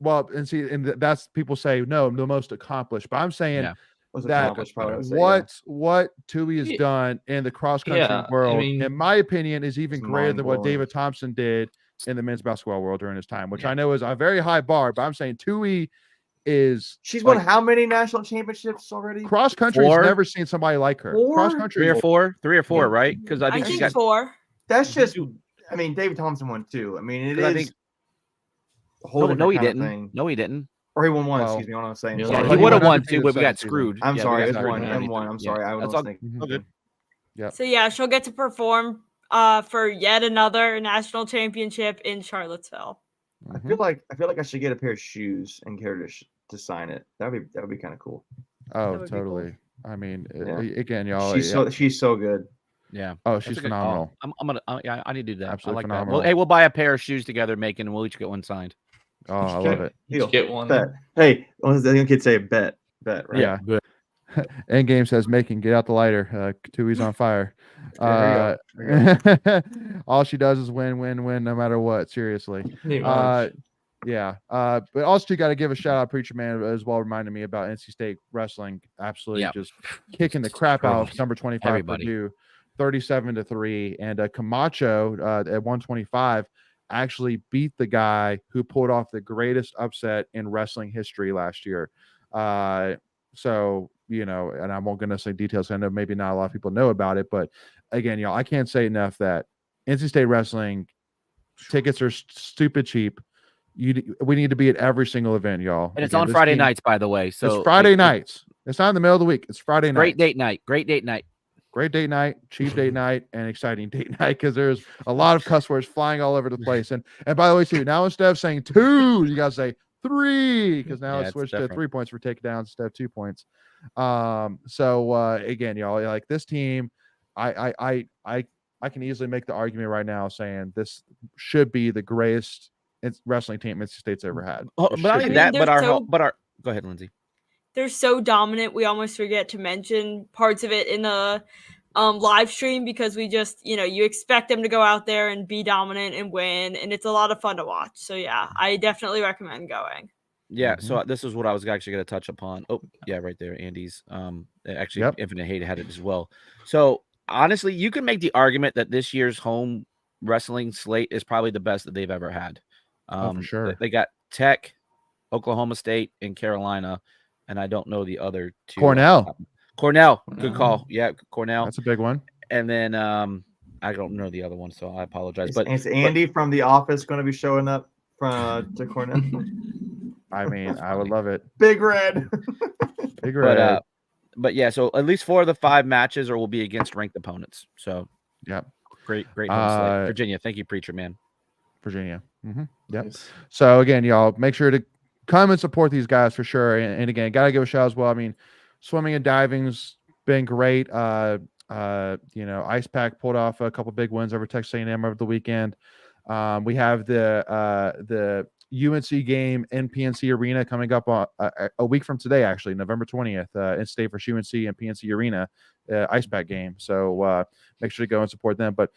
That's people say no, the most accomplished. But I'm saying what Tui has done in the cross country world, in my opinion, is even greater than what David Thompson did in the men's basketball world during his time, which I know is a very high bar. But I'm saying Tui she's won how many national championships already? Cross country's never seen somebody like her. Cross country 3 or 4, right? Because I think she's 4. That's just. I mean, David Thompson won 2. I mean, he didn't. No, he didn't. Or he won 1. Excuse me. What I'm saying. Yeah, he would have won 2, but we got screwed. I'm sorry. It was 1. I'm sorry. I was thinking. Okay. Yeah. So she'll get to perform for yet another national championship in Charlottesville. I feel like I should get a pair of shoes and get her to sign it. That would be kind of cool. Oh, totally. Cool. I mean, again, y'all. She's so good. Yeah. Oh, she's phenomenal. I need to do that. Absolutely I like phenomenal. That. Well, we'll buy a pair of shoes together, and we'll each get one signed. Oh, I love it. Get one. Bet. Hey, the young kids say bet, right? Yeah. Good. Endgame says making get out the lighter. Tui's on fire. All she does is win, no matter what. Seriously. Yeah. But also you got to give a shout out, Preacher Man, as well, reminding me about NC State wrestling. Absolutely just kicking the crap out of number 25 Purdue. 37-3, and Camacho at 125 actually beat the guy who pulled off the greatest upset in wrestling history last year. So, and I'm not going to say details. I know maybe not a lot of people know about it, but again, I can't say enough that NC State wrestling tickets are stupid cheap. We need to be at every single event, y'all. And it's on Friday nights, by the way. So it's Friday nights. It's not in the middle of the week. It's Friday night. Great date night. Great date night. Great date night, cheap date night, and exciting date night, because there's a lot of cuss words flying all over the place. And by the way, too, now instead of saying 2, you guys say 3, because now it's switched to 3 points for takedowns instead of 2 points. So again, y'all, like this team, I can easily make the argument right now saying this should be the greatest wrestling team NC State's ever had. But not only that, but our go ahead, Lindsay. They're so dominant. We almost forget to mention parts of it in the live stream, because we just, you expect them to go out there and be dominant and win, and it's a lot of fun to watch. So yeah, I definitely recommend going. Yeah, so this is what I was actually going to touch upon. Oh, yeah, right there, Andy's. Actually, Infinite Hate had it as well. So honestly, you can make the argument that this year's home wrestling slate is probably the best that they've ever had. For sure. They got Tech, Oklahoma State, and Carolina, and I don't know the other 2. Cornell, good call. Yeah, Cornell. That's a big one. And then I don't know the other one, so I apologize. Is Andy from The Office going to be showing up to Cornell? I mean, I would love it. Big Red. Big Red. But yeah, so at least 4 of the 5 matches will be against ranked opponents. So yeah, great home slate. Virginia, thank you, Preacher Man. Virginia. Yep. Nice. So again, y'all, make sure to come and support these guys for sure. And again, gotta give a shout as well. I mean, swimming and diving's been great. Ice Pack pulled off a couple big wins over Texas A&M over the weekend. We have the UNC game in PNC Arena coming up a week from today, actually, November 20th, in State versus UNC and PNC Arena, Ice Pack game. So make sure to go and support them. But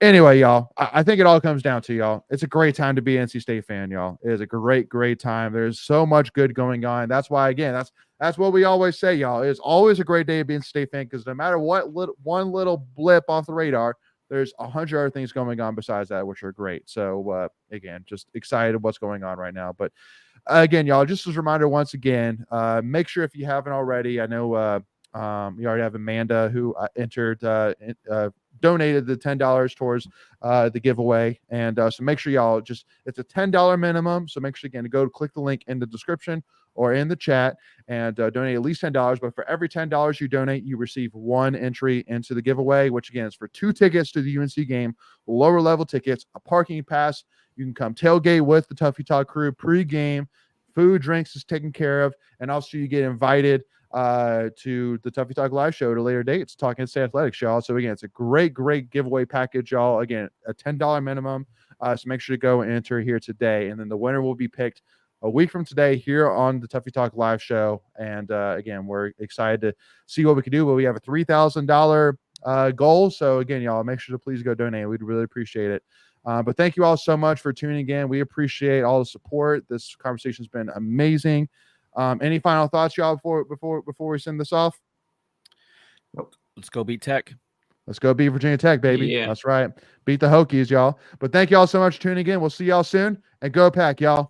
anyway, y'all, I think it all comes down to, y'all, it's a great time to be an NC State fan, y'all. It is a great time. There's so much good going on. That's why, again, that's what we always say, y'all. It's always a great day to be an NC State fan, because no matter what one little blip off the radar, there's 100 other things going on besides that, which are great. So, again, just excited what's going on right now. But, again, y'all, just as a reminder once again, make sure if you haven't already, I know you already have Amanda who donated the $10 towards the giveaway. And so make sure y'all it's a $10 minimum. So make sure, again, to go click the link in the description or in the chat and donate at least $10. But for every $10 you donate, you receive 1 entry into the giveaway, which again is for 2 tickets to the UNC game, lower level tickets, a parking pass. You can come tailgate with the Tuffy Talk crew pre-game. Food, drinks is taken care of. And also you get invited to the Tuffy Talk live show at a later date. It's Talking State Athletics, y'all. So again, it's a great giveaway package, y'all. Again, a $10 minimum. So make sure to go and enter here today. And then the winner will be picked a week from today here on the Tuffy Talk live show. And again, we're excited to see what we can do. But we have a $3,000 goal. So again, y'all, make sure to please go donate. We'd really appreciate it. But thank you all so much for tuning in. We appreciate all the support. This conversation's been amazing. Any final thoughts, y'all, before we send this off? Nope. Let's go beat Tech. Let's go beat Virginia Tech, baby. Yeah. That's right. Beat the Hokies, y'all. But thank y'all so much for tuning in. We'll see y'all soon. And go Pack, y'all.